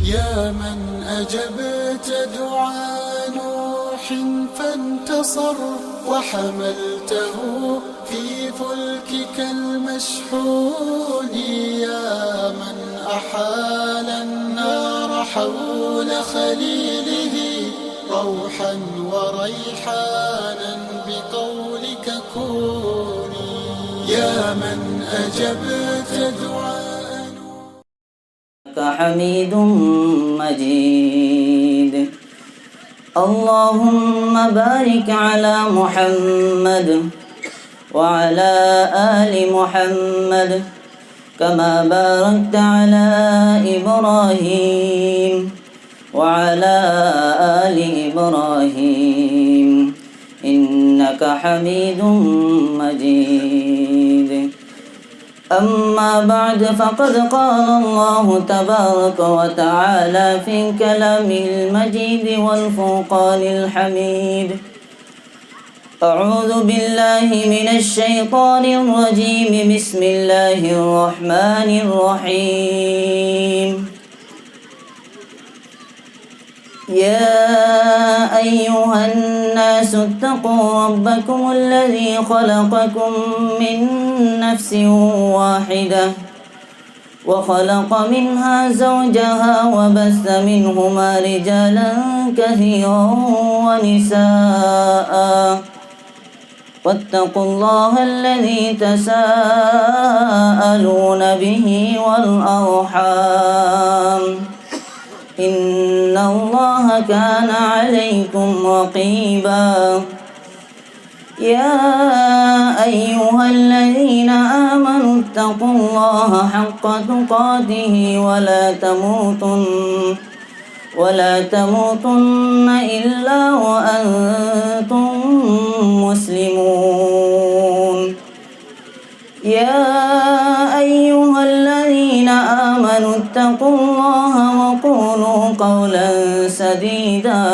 يا من أجبت دعاء نوح فانتصر وحملته في فلكك المشحون، يا من أحال النار حول خليله روحا وريحانا بقولك كوني، يا من أجبت دعاء حميد مجيد. اللهم بارك على محمد وعلى آل محمد كما باركت على إبراهيم وعلى آل إبراهيم إنك حميد مجيد. أما بعد، فقد قال الله تبارك وتعالى في كلامه المجيد والفرقان الحميد: أعوذ بالله من الشيطان الرجيم، بسم الله الرحمن الرحيم. يا أيها الناس اتقوا ربكم الذي خلقكم من نفس واحدة وخلق منها زوجها وبث منهما رجالا كثيرا ونساء، واتقوا الله الذي تساءلون به والأرحام إن الله كان عليكم رقيبا. يا أيها الذين آمنوا اتقوا الله حق تقاته ولا تموتن إلا وأنتم مسلمون. يا أيها الذين آمنوا اتقوا الله وقولوا قولا سديدا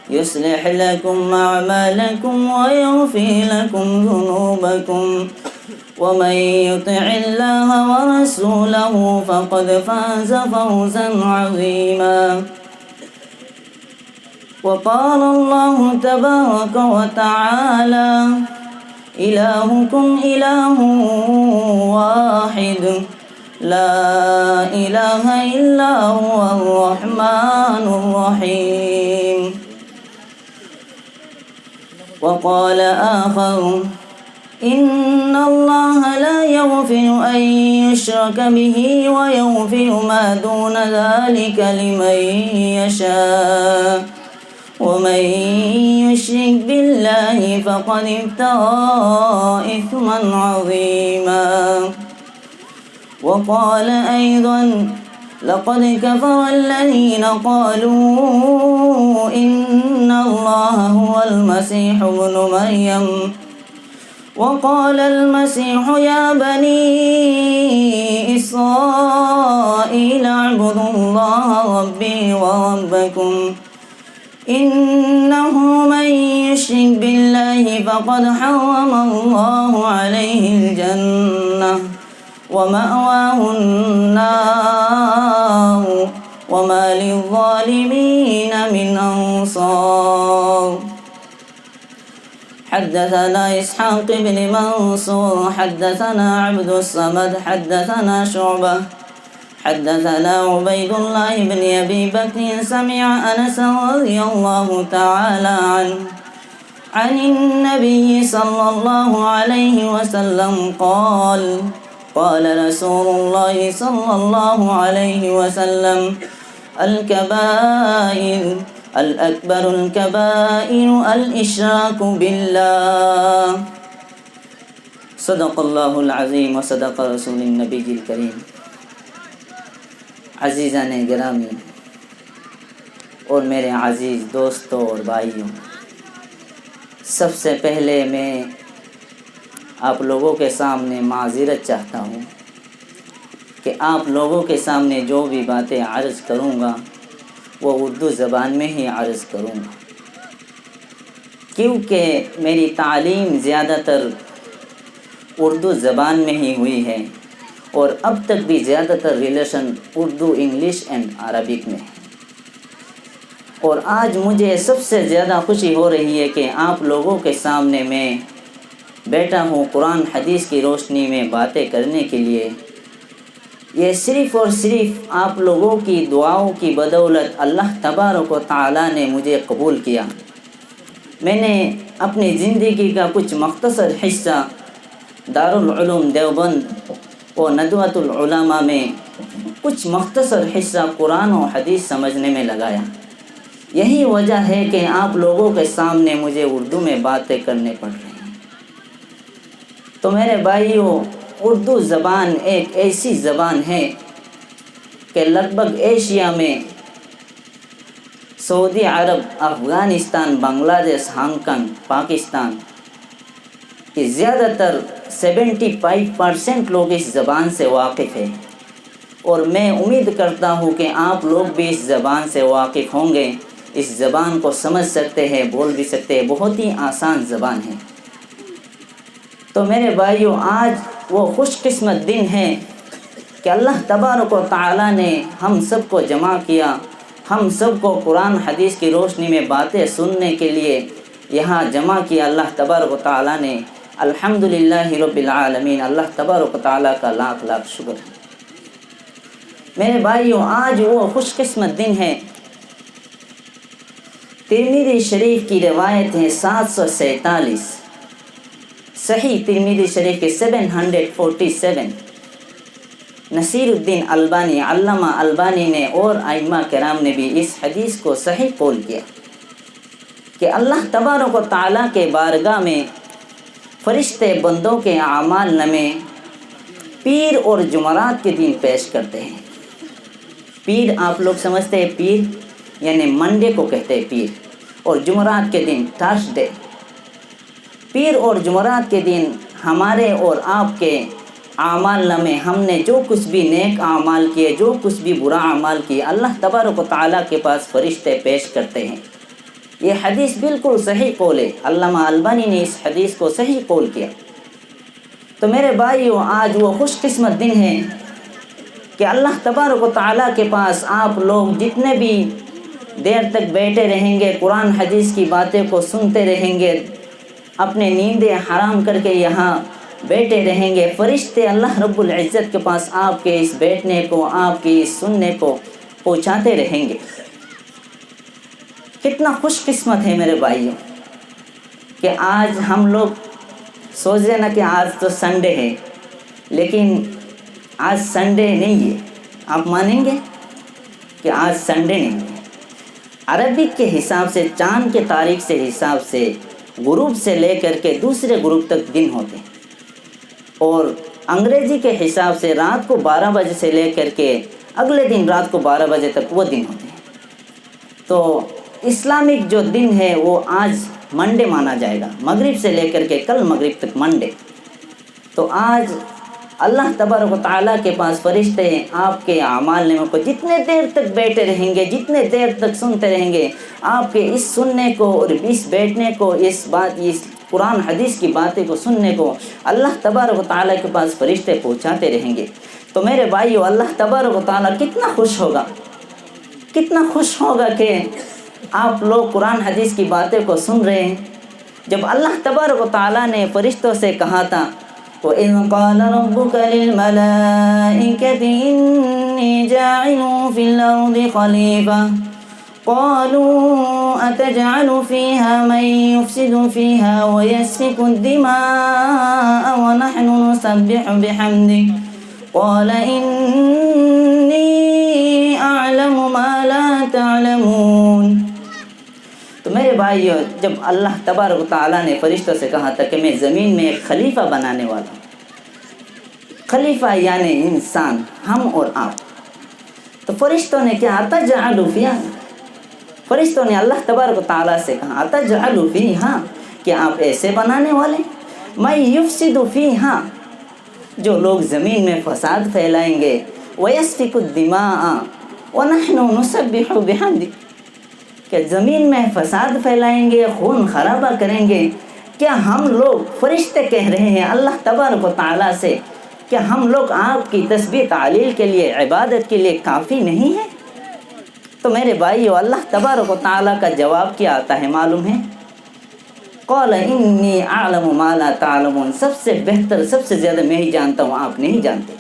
يصلح لكم أعمالكم ويغفر لكم ذنوبكم، ومن يطع الله ورسوله فقد فاز فوزا عظيما. وقال الله تبارك وتعالى: إلهكم إله واحد لا إله إلا هو الرحمن الرحيم. وقال آخر: إن الله لا يغفر أن يشرك به ويغفر ما دون ذلك لمن يشاء، ومن يشرك بالله فقد افترى إثما عظيما. وقال أيضا: لقد كفر الذين قالوا إن الله هو المسيح ابن مريم، وقال المسيح: يا بني إسرائيل اعبدوا الله ربي وربكم إنه من يشرك بالله فقد حرم الله عليه الجنة ومأواه النار وما للظالمين من أنصار. حدثنا إسحاق بن منصور حدثنا عبد الصمد حدثنا شعبة حدثنا عبيد الله بن أبي بكر سمع أنس رضي الله تعالى عنه عن النبي صلى الله عليه وسلم قال: قال رسول الله صلى الله عليه وسلم: الأكبر الكبائر الإشراك بالله. صدق الله العظيم وصدق رسول النبي الكريم. عزیزان گرامی اور میرے عزیز دوستوں اور بھائیوں، سب سے پہلے میں آپ لوگوں کے سامنے معذرت چاہتا ہوں کہ آپ لوگوں کے سامنے جو بھی باتیں عرض کروں گا وہ اردو زبان میں ہی عرض کروں گا، کیونکہ میری تعلیم زیادہ تر اردو زبان میں ہی ہوئی ہے اور اب تک بھی زیادہ تر relation Urdu, English and Arabic میں ہے۔ اور آج مجھے سب سے زیادہ خوشی ہو رہی ہے کہ آپ لوگوں کے سامنے میں بیٹھا ہوں قرآن حدیث کی روشنی میں باتیں کرنے کے لیے۔ یہ صرف اور صرف آپ لوگوں کی دعاؤں کی بدولت اللہ تبارک و تعالیٰ نے مجھے قبول کیا۔ میں نے اپنی زندگی کا کچھ مختصر حصہ دارالعلوم دیوبند و ندوۃ العلماء میں کچھ مختصر حصہ قرآن و حدیث سمجھنے میں لگایا۔ یہی وجہ ہے کہ آپ لوگوں کے سامنے مجھے اردو میں باتیں کرنے پڑ رہی ہیں۔ تو میرے بھائیوں، اردو زبان ایک ایسی زبان ہے کہ لگ بھگ ایشیا میں سعودی عرب، افغانستان، بنگلہ دیش، ہانگ کانگ، پاکستان کی زیادہ تر 75% لوگ اس زبان سے واقف ہیں، اور میں امید کرتا ہوں کہ آپ لوگ بھی اس زبان سے واقف ہوں گے، اس زبان کو سمجھ سکتے ہیں، بول بھی سکتے ہیں۔ بہت ہی آسان زبان ہے۔ تو میرے بھائیوں، آج وہ خوش قسمت دن ہے کہ اللہ تبارک و تعالیٰ نے ہم سب کو جمع کیا، ہم سب کو قرآن حدیث کی روشنی میں باتیں سننے کے لیے یہاں جمع کیا اللہ تبارک و تعالیٰ نے۔ الحمدللہ رب العالمین، اللہ تبارک و تعالیٰ کا لاکھ لاکھ شکر ہے۔ میرے بھائیوں، آج وہ خوش قسمت دن ہے۔ ترمذی شریف کی روایت ہے 747، صحیح ترمذی شریف کے 747۔ نصیر الدین البانی، علامہ البانی نے اور ائمہ کرام نے بھی اس حدیث کو صحیح قول کیا کہ اللہ تبارک و تعالیٰ کے بارگاہ میں فرشتے بندوں کے اعمال نامے پیر اور جمعرات کے دن پیش کرتے ہیں۔ پیر آپ لوگ سمجھتے ہیں، پیر یعنی منڈے کو کہتے ہیں پیر، اور جمعرات کے دن تھرسڈے۔ پیر اور جمعرات کے دن ہمارے اور آپ کے اعمال نامے، ہم نے جو کچھ بھی نیک اعمال کیے، جو کچھ بھی برا اعمال کیے، اللہ تبارک و تعالیٰ کے پاس فرشتے پیش کرتے ہیں۔ یہ حدیث بالکل صحیح قول ہے، علامہ البانی نے اس حدیث کو صحیح قول کیا۔ تو میرے بھائیوں، آج وہ خوش قسمت دن ہے کہ اللہ تبارک و تعالیٰ کے پاس آپ لوگ جتنے بھی دیر تک بیٹھے رہیں گے، قرآن حدیث کی باتیں کو سنتے رہیں گے، اپنے نیندیں حرام کر کے یہاں بیٹھے رہیں گے، فرشتے اللہ رب العزت کے پاس آپ کے اس بیٹھنے کو، آپ کے اس سننے کو پہنچاتے رہیں گے۔ کتنا خوش قسمت ہے میرے بھائیوں کہ آج ہم لوگ سوچ رہے نا کہ آج تو سنڈے ہے، لیکن آج سنڈے نہیں ہے۔ آپ مانیں گے کہ آج سنڈے نہیں ہے؟ عربک کے حساب سے، چاند کے تاریخ سے حساب سے، غروب سے لے کر کے دوسرے غروب تک دن ہوتے ہیں، اور انگریزی کے حساب سے رات کو 12 بجے سے لے کر کے اگلے دن رات کو 12 بجے تک وہ دن ہوتے ہیں۔ تو اسلامک جو دن ہے وہ آج منڈے مانا جائے گا، مغرب سے لے کر کے کل مغرب تک منڈے۔ تو آج اللہ تبارک و تعالیٰ کے پاس فرشتے ہیں، آپ کے اعمال نامے کو جتنے دیر تک بیٹھے رہیں گے، جتنے دیر تک سنتے رہیں گے، آپ کے اس سننے کو اور اس بیٹھنے کو، اس قرآن حدیث کی باتیں کو سننے کو اللہ تبارک و تعالیٰ کے پاس فرشتے پہنچاتے رہیں گے۔ تو میرے بھائیو، اللہ تبارک و تعالیٰ کتنا خوش ہوگا، کتنا خوش ہوگا کہ آپ لوگ قرآن حدیث کی باتیں کو سن رہے ہیں۔ جب اللہ تبارک و تعالیٰ نے فرشتوں سے کہا تھا، وَإِذْ قَالَ رَبُّكَ لِلْمَلَائِكَةِ إِنِّي جَاعِلٌ فِي الْأَرْضِ خَلِيفَةً قَالُوا أَتَجْعَلُ فِيهَا مَن يُفْسِدُ فِيهَا وَيَسْفِكُ الدِّمَاءَ وَنَحْنُ نُسَبِّحُ بِحَمْدِكَ قَالَ إِنِّي أَعْلَمُ مَا لَا تَعْلَمُونَ۔ تو میرے بھائیو، جب اللہ تبارک و تعالیٰ نے فرشتوں سے کہا تھا کہ میں زمین میں ایک خلیفہ بنانے والا ہوں، خلیفہ یعنی انسان، ہم اور آپ، تو فرشتوں نے کیا أَتَجْعَلُ فِيهَا، فرشتوں نے اللہ تبارک و تعالیٰ سے کہا أَتَجْعَلُ فِيهَا، کہ آپ ایسے بنانے والے، مَن يُفْسِدُ فِيهَا، جو لوگ زمین میں فساد پھیلائیں گے، وَيَسْفِكُ الدِّمَاءَ وَنَحْنُ نُسَبِّحُ بِحَمْدِكَ، کہ زمین میں فساد پھیلائیں گے، خون خرابہ کریں گے۔ کیا ہم لوگ فرشتے کہہ رہے ہیں اللہ تبارک و تعالیٰ سے کہ ہم لوگ آپ کی تسبیح تعلیل کے لیے، عبادت کے لیے کافی نہیں ہیں؟ تو میرے بھائیو، اللہ تبارک و تعالیٰ کا جواب کیا آتا ہے معلوم ہے؟ قال انی اعلم ما لا تعلمون، سب سے بہتر، سب سے زیادہ میں ہی جانتا ہوں، آپ نہیں جانتے۔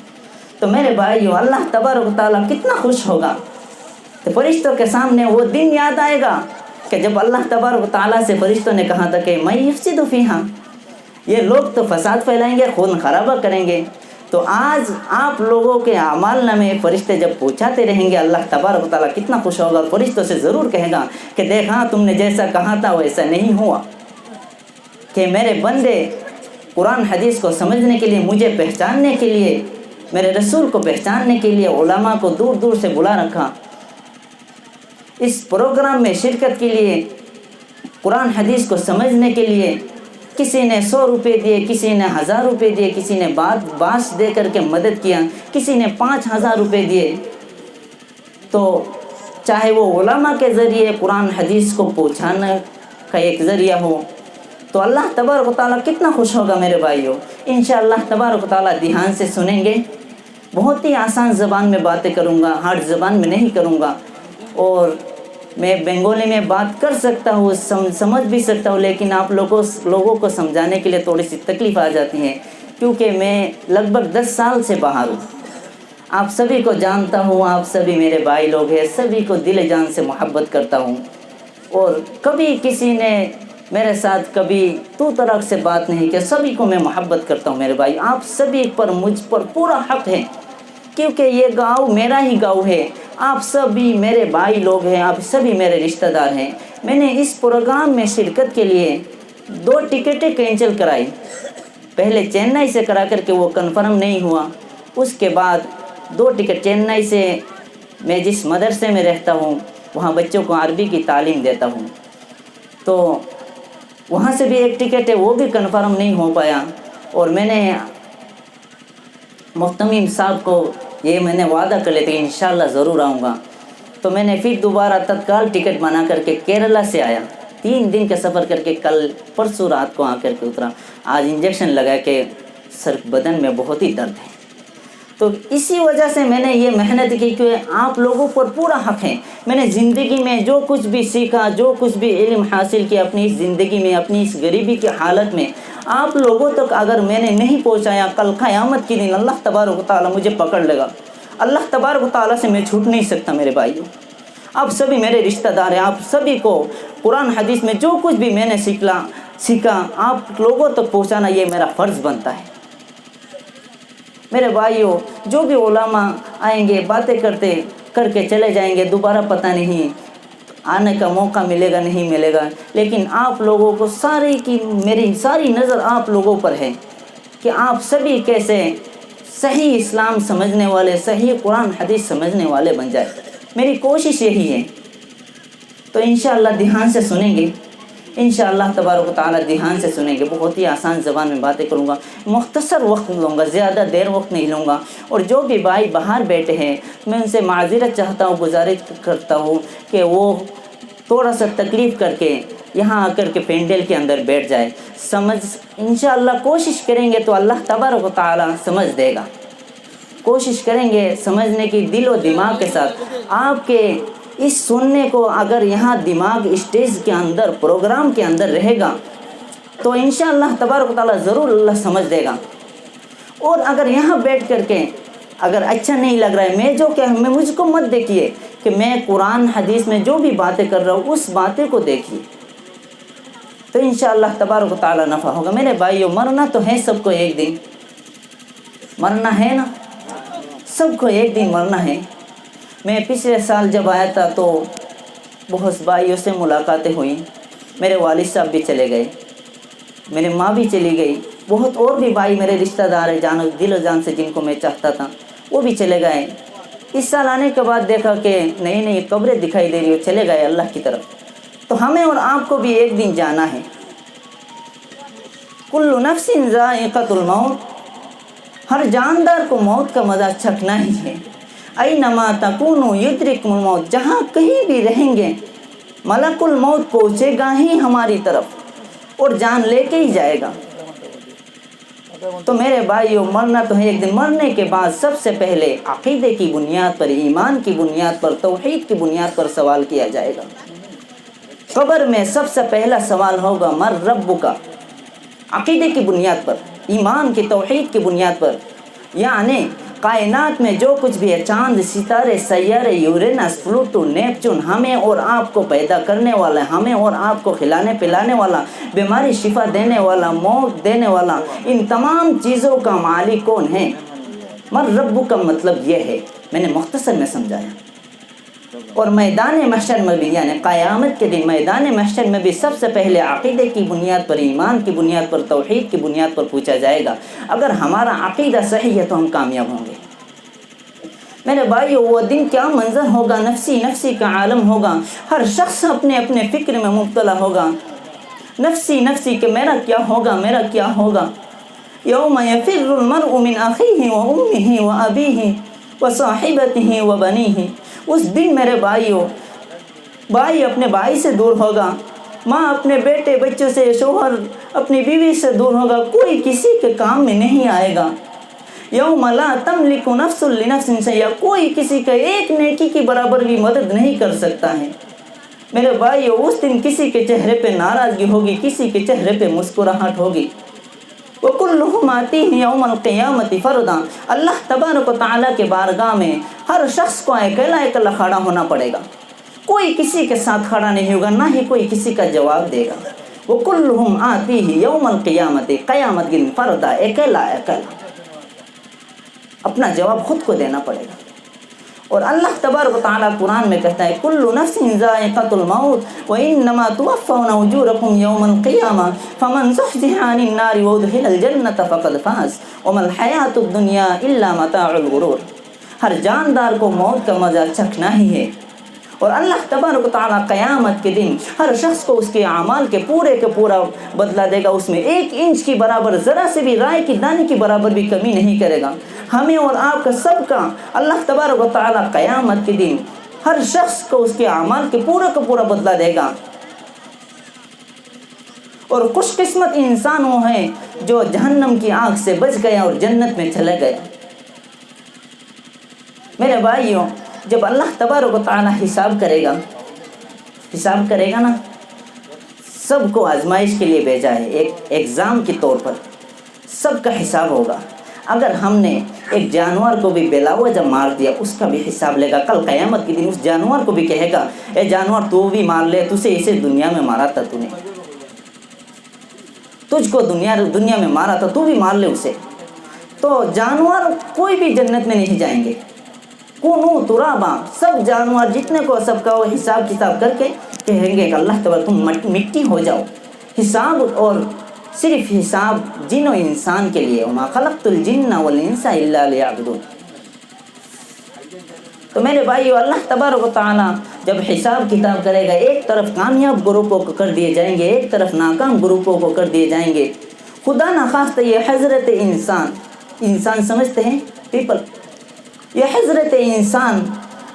تو میرے بھائیو، اللہ تبارک و تعالیٰ کتنا خوش ہوگا۔ تو فرشتوں کے سامنے وہ دن یاد آئے گا کہ جب اللہ تبارک و تعالیٰ سے فرشتوں نے کہا تھا کہ میں یفسد فیہا، یہ لوگ تو فساد پھیلائیں گے، خون خرابہ کریں گے۔ تو آج آپ لوگوں کے اعمال نامے فرشتے جب پوچھاتے رہیں گے، اللہ تبارک و تعالیٰ کتنا خوش ہوگا، اور فرشتوں سے ضرور کہے گا کہ دیکھا تم نے جیسا کہا تھا ویسا نہیں ہوا، کہ میرے بندے قرآن حدیث کو سمجھنے کے لیے، مجھے پہچاننے کے لیے، میرے رسول کو پہچاننے کے لیے علماء کو دور دور سے بلا رکھا، اس پروگرام میں شرکت کے لیے، قرآن حدیث کو سمجھنے کے لیے کسی نے 100 روپے دیے، کسی نے 1000 روپے دیے، کسی نے باس دے کر کے مدد کیا، کسی نے 5000 روپے دیے۔ تو چاہے وہ علماء کے ذریعے قرآن حدیث کو پہنچانے کا ایک ذریعہ ہو، تو اللہ تبارک و تعالیٰ کتنا خوش ہوگا میرے بھائیوں۔ انشاءاللہ تبارک و تعالیٰ دھیان سے سنیں گے۔ بہت ہی آسان زبان میں باتیں کروں گا، ہارڈ زبان میں نہیں کروں گا، اور میں بنگالی میں بات کر سکتا ہوں، سمجھ بھی سکتا ہوں، لیکن آپ لوگوں کو سمجھانے کے لیے تھوڑی سی تکلیف آ جاتی ہے، کیونکہ میں لگ بھگ 10 سال سے باہر ہوں۔ آپ سبھی کو جانتا ہوں، آپ سبھی میرے بھائی لوگ ہیں، سبھی کو دل جان سے محبت کرتا ہوں، اور کبھی کسی نے میرے ساتھ کبھی تو طرق سے بات نہیں کہ سبھی کو میں محبت کرتا ہوں میرے بھائی۔ آپ سبھی پر مجھ پر پورا حق ہے، کیونکہ یہ گاؤں میرا ہی گاؤں ہے، آپ سبھی میرے بھائی لوگ ہیں، آپ سبھی میرے رشتہ دار ہیں۔ میں نے اس پروگرام میں شرکت کے لیے 2 ٹکٹیں کینسل کرائی، پہلے چنئی سے کرا کر کے وہ کنفرم نہیں ہوا، اس کے بعد 2 ٹکٹ چنئی سے، میں جس مدرسے میں رہتا ہوں وہاں بچوں کو عربی کی تعلیم دیتا ہوں، تو وہاں سے بھی 1 ٹکٹ ہے، وہ بھی کنفرم نہیں ہو پایا، اور میں نے محتمم صاحب کو یہ میں نے وعدہ کر لیا کہ انشاءاللہ ضرور آؤں گا۔ تو میں نے پھر دوبارہ تتکال ٹکٹ بنا کر کے کیرلا سے آیا، 3 دن کا سفر کر کے کل پرسوں رات کو آ کر کے اترا۔ آج انجیکشن لگا کے سر بدن میں بہت ہی درد ہے۔ تو اسی وجہ سے میں نے یہ محنت کی کہ آپ لوگوں پر پورا حق ہے۔ میں نے زندگی میں جو کچھ بھی سیکھا، جو کچھ بھی علم حاصل کیا اپنی اس زندگی میں، اپنی اس غریبی کی حالت میں، آپ لوگوں تک اگر میں نے نہیں پہنچایا، کل قیامت کے دن اللہ تبارک و تعالیٰ مجھے پکڑ لے گا۔ اللہ تبارک و تعالیٰ سے میں چھوٹ نہیں سکتا میرے بھائیوں۔ آپ سبھی میرے رشتہ دار ہیں، آپ سبھی کو قرآن حدیث میں جو کچھ بھی میں نے سیکھا آپ لوگوں تک پہنچانا یہ میرا فرض بنتا ہے۔ میرے بھائیوں، جو بھی علماء آئیں گے باتیں کر کے چلے جائیں گے، دوبارہ پتہ نہیں آنے کا موقع ملے گا نہیں ملے گا، لیکن آپ لوگوں کو میری ساری نظر آپ لوگوں پر ہے کہ آپ سبھی کیسے صحیح اسلام سمجھنے والے، صحیح قرآن حدیث سمجھنے والے بن جائے۔ میری کوشش یہی ہے۔ تو انشاءاللہ دھیان سے سنیں گے، انشاءاللہ تبارک و تعالیٰ دھیان سے سنیں گے۔ بہت ہی آسان زبان میں باتیں کروں گا، مختصر وقت لوں گا، زیادہ دیر وقت نہیں لوں گا۔ اور جو بھی بھائی باہر بیٹھے ہیں میں ان سے معذرت چاہتا ہوں، گزارش کرتا ہوں کہ وہ تھوڑا سا تکلیف کر کے یہاں آ کر کے پینڈل کے اندر بیٹھ جائے۔ انشاءاللہ کوشش کریں گے تو اللہ تبارک و تعالیٰ سمجھ دے گا۔ کوشش کریں گے سمجھنے کی، دل و دماغ کے ساتھ۔ آپ کے اس سننے کو اگر یہاں دماغ اسٹیج کے اندر، پروگرام کے اندر رہے گا تو انشاءاللہ تبارک و تعالیٰ ضرور اللہ سمجھ دے گا۔ اور اگر یہاں بیٹھ کر کے اگر اچھا نہیں لگ رہا ہے، میں مجھ کو مت دیکھیے کہ میں قرآن حدیث میں جو بھی باتیں کر رہا ہوں اس باتیں کو دیکھیے، تو انشاءاللہ تبارک و تعالیٰ نفع ہوگا۔ میرے بھائیوں، مرنا تو ہے سب کو ایک دن، مرنا ہے نا، سب کو ایک دن مرنا ہے۔ میں پچھلے سال جب آیا تھا تو بہت بھائیوں سے ملاقاتیں ہوئیں، میرے والد صاحب بھی چلے گئے، میری ماں بھی چلی گئی، بہت اور بھی بھائی میرے رشتہ دار ہیں، دل و جان سے جن کو میں چاہتا تھا وہ بھی چلے گئے۔ اس سال آنے کے بعد دیکھا کہ نئی قبریں دکھائی دے رہی ہو، چلے گئے اللہ کی طرف۔ تو ہمیں اور آپ کو بھی ایک دن جانا ہے۔ کل نفس ذائقۃ الموت، ہر جاندار کو موت کا مزہ چکھنا ہی ہے۔ اینما تکونوا یدرککم الموت، جہاں کہیں بھی رہیں گے ملک الموت پہنچے گا ہی ہماری طرف اور جان لے کے ہی جائے گا۔ تو میرے بھائیوں مرنا تو ہے ایک دن، مرنے کے بعد سب سے پہلے عقیدے کی بنیاد پر، ایمان کی بنیاد پر، توحید کی بنیاد پر سوال کیا جائے گا۔ قبر میں سب سے پہلا سوال ہوگا من ربک، عقیدے کی بنیاد پر، ایمان کی توحید کی بنیاد پر، یعنی کائنات میں جو کچھ بھی ہے، چاند، ستارے، سیارے، یورینس، پلوٹو، نیپچون، ہمیں اور آپ کو پیدا کرنے والا، ہمیں اور آپ کو کھلانے پلانے والا، بیماری شفا دینے والا، موت دینے والا، ان تمام چیزوں کا مالک کون ہے؟ من ربک کا مطلب یہ ہے، میں نے مختصر میں سمجھایا۔ اور میدان محشر میں بھی، یعنی قیامت کے دن میدان محشر میں بھی سب سے پہلے عقیدے کی بنیاد پر، ایمان کی بنیاد پر، توحید کی بنیاد پر پوچھا جائے گا۔ اگر ہمارا عقیدہ صحیح ہے تو ہم کامیاب ہوں گے۔ میرے بھائیو وہ دن کیا منظر ہوگا، نفسی نفسی کا عالم ہوگا، ہر شخص اپنے اپنے فکر میں مبتلا ہوگا، نفسی نفسی کہ میرا کیا ہوگا، میرا کیا ہوگا۔ یوم یفر المرء من اخیہ و امہ و ابیہ و صاحبتہ و بنیہ، اس دن میرے بھائیو بھائی اپنے بھائی سے دور ہوگا، ماں اپنے بیٹے بچوں سے، شوہر اپنی بیوی سے دور ہوگا، کوئی کسی کے کام میں نہیں آئے گا۔ یوم لا تملک نفس لنفس شیئا، کوئی کسی کا ایک نیکی کی برابر بھی مدد نہیں کر سکتا ہے۔ میرے بھائیو اس دن کسی کے چہرے پہ ناراضگی ہوگی، کسی کے چہرے پہ مسکراہٹ ہوگی۔ وَكُلُّهُمْ آتِيهِ يَوْمَ الْقِيَامَةِ فَرْدًا، اللہ تبارک و تعالیٰ کے بارگاہ میں ہر شخص کو اکیلا اکیلا کھڑا ہونا پڑے گا، کوئی کسی کے ساتھ کھڑا نہیں ہوگا، نہ ہی کوئی کسی کا جواب دے گا۔ وَكُلُّهُمْ آتِيهِ يَوْمَ الْقِيَامَةِ، قیامت کے دن فَرْدًا، اکیلا اکیلا اپنا جواب خود کو دینا پڑے گا۔ اور اللہ تبارک و تعالیٰ قرآن میں کہتا ہے کل نفس ذائقۃ الموت وانما توفون اجورکم یوم القیامہ فمن زحزح عن النار وادخل الجنۃ فقد فاز وما الحیاۃ الدنیا الا متاع الغرور، ہر جاندار کو موت کا مزہ چکھنا ہی ہے۔ اور اللہ تبارک و تعالیٰ قیامت کے دن ہر شخص کو اس کے اعمال کے پورا بدلہ دے گا، اس میں ایک انچ کی برابر، ذرا سے بھی رائے کی دانے کی برابر بھی کمی نہیں کرے گا۔ ہمیں اور آپ کا سب کا اللہ تبارک و تعالیٰ قیامت کے دن ہر شخص کو اس کے اعمال کے پورا کا پورا بدلہ دے گا۔ اور خوش قسمت انسان وہ ہے جو جہنم کی آگ سے بچ گیا اور جنت میں چلا گیا۔ میرے بھائیوں جب اللہ تبارک و تعالیٰ حساب کرے گا نا، سب کو آزمائش کے لیے بھیجا ہے، ایک ایگزام کے طور پر سب کا حساب ہوگا۔ اگر ہم نے ایک جانور کو بھی بلا وجہ مار دیا اس کا بھی حساب لے گا۔ کل قیامت کے دن اس جانور کو بھی کہے گا اے جانور تو بھی مار لے، تجھے اسے دنیا میں مارا تھا، تو نے تجھ کو دنیا میں مارا تھا، تو بھی مار لے اسے۔ تو جانور کوئی بھی جنت میں نہیں جائیں گے، کونو ترابا، سب جانور جتنے کو سب کا وہ حساب کتاب کر کے کہیں گے کہ اللہ تبارک تم مٹی ہو جاؤ۔ حساب اور صرف حساب جن و انسان کے لیے، وما خلقت الجن والانس الا لیعبدون۔ تو میرے بھائیو اللہ تبارک و تعالیٰ جب حساب کتاب کرے گا، ایک طرف کامیاب گروپوں کو کر دیے جائیں گے، ایک طرف ناکام گروپوں کو کر دیے جائیں گے۔ خدا نخواستہ یہ حضرت انسان سمجھتے ہیں پیپل، یہ حضرت انسان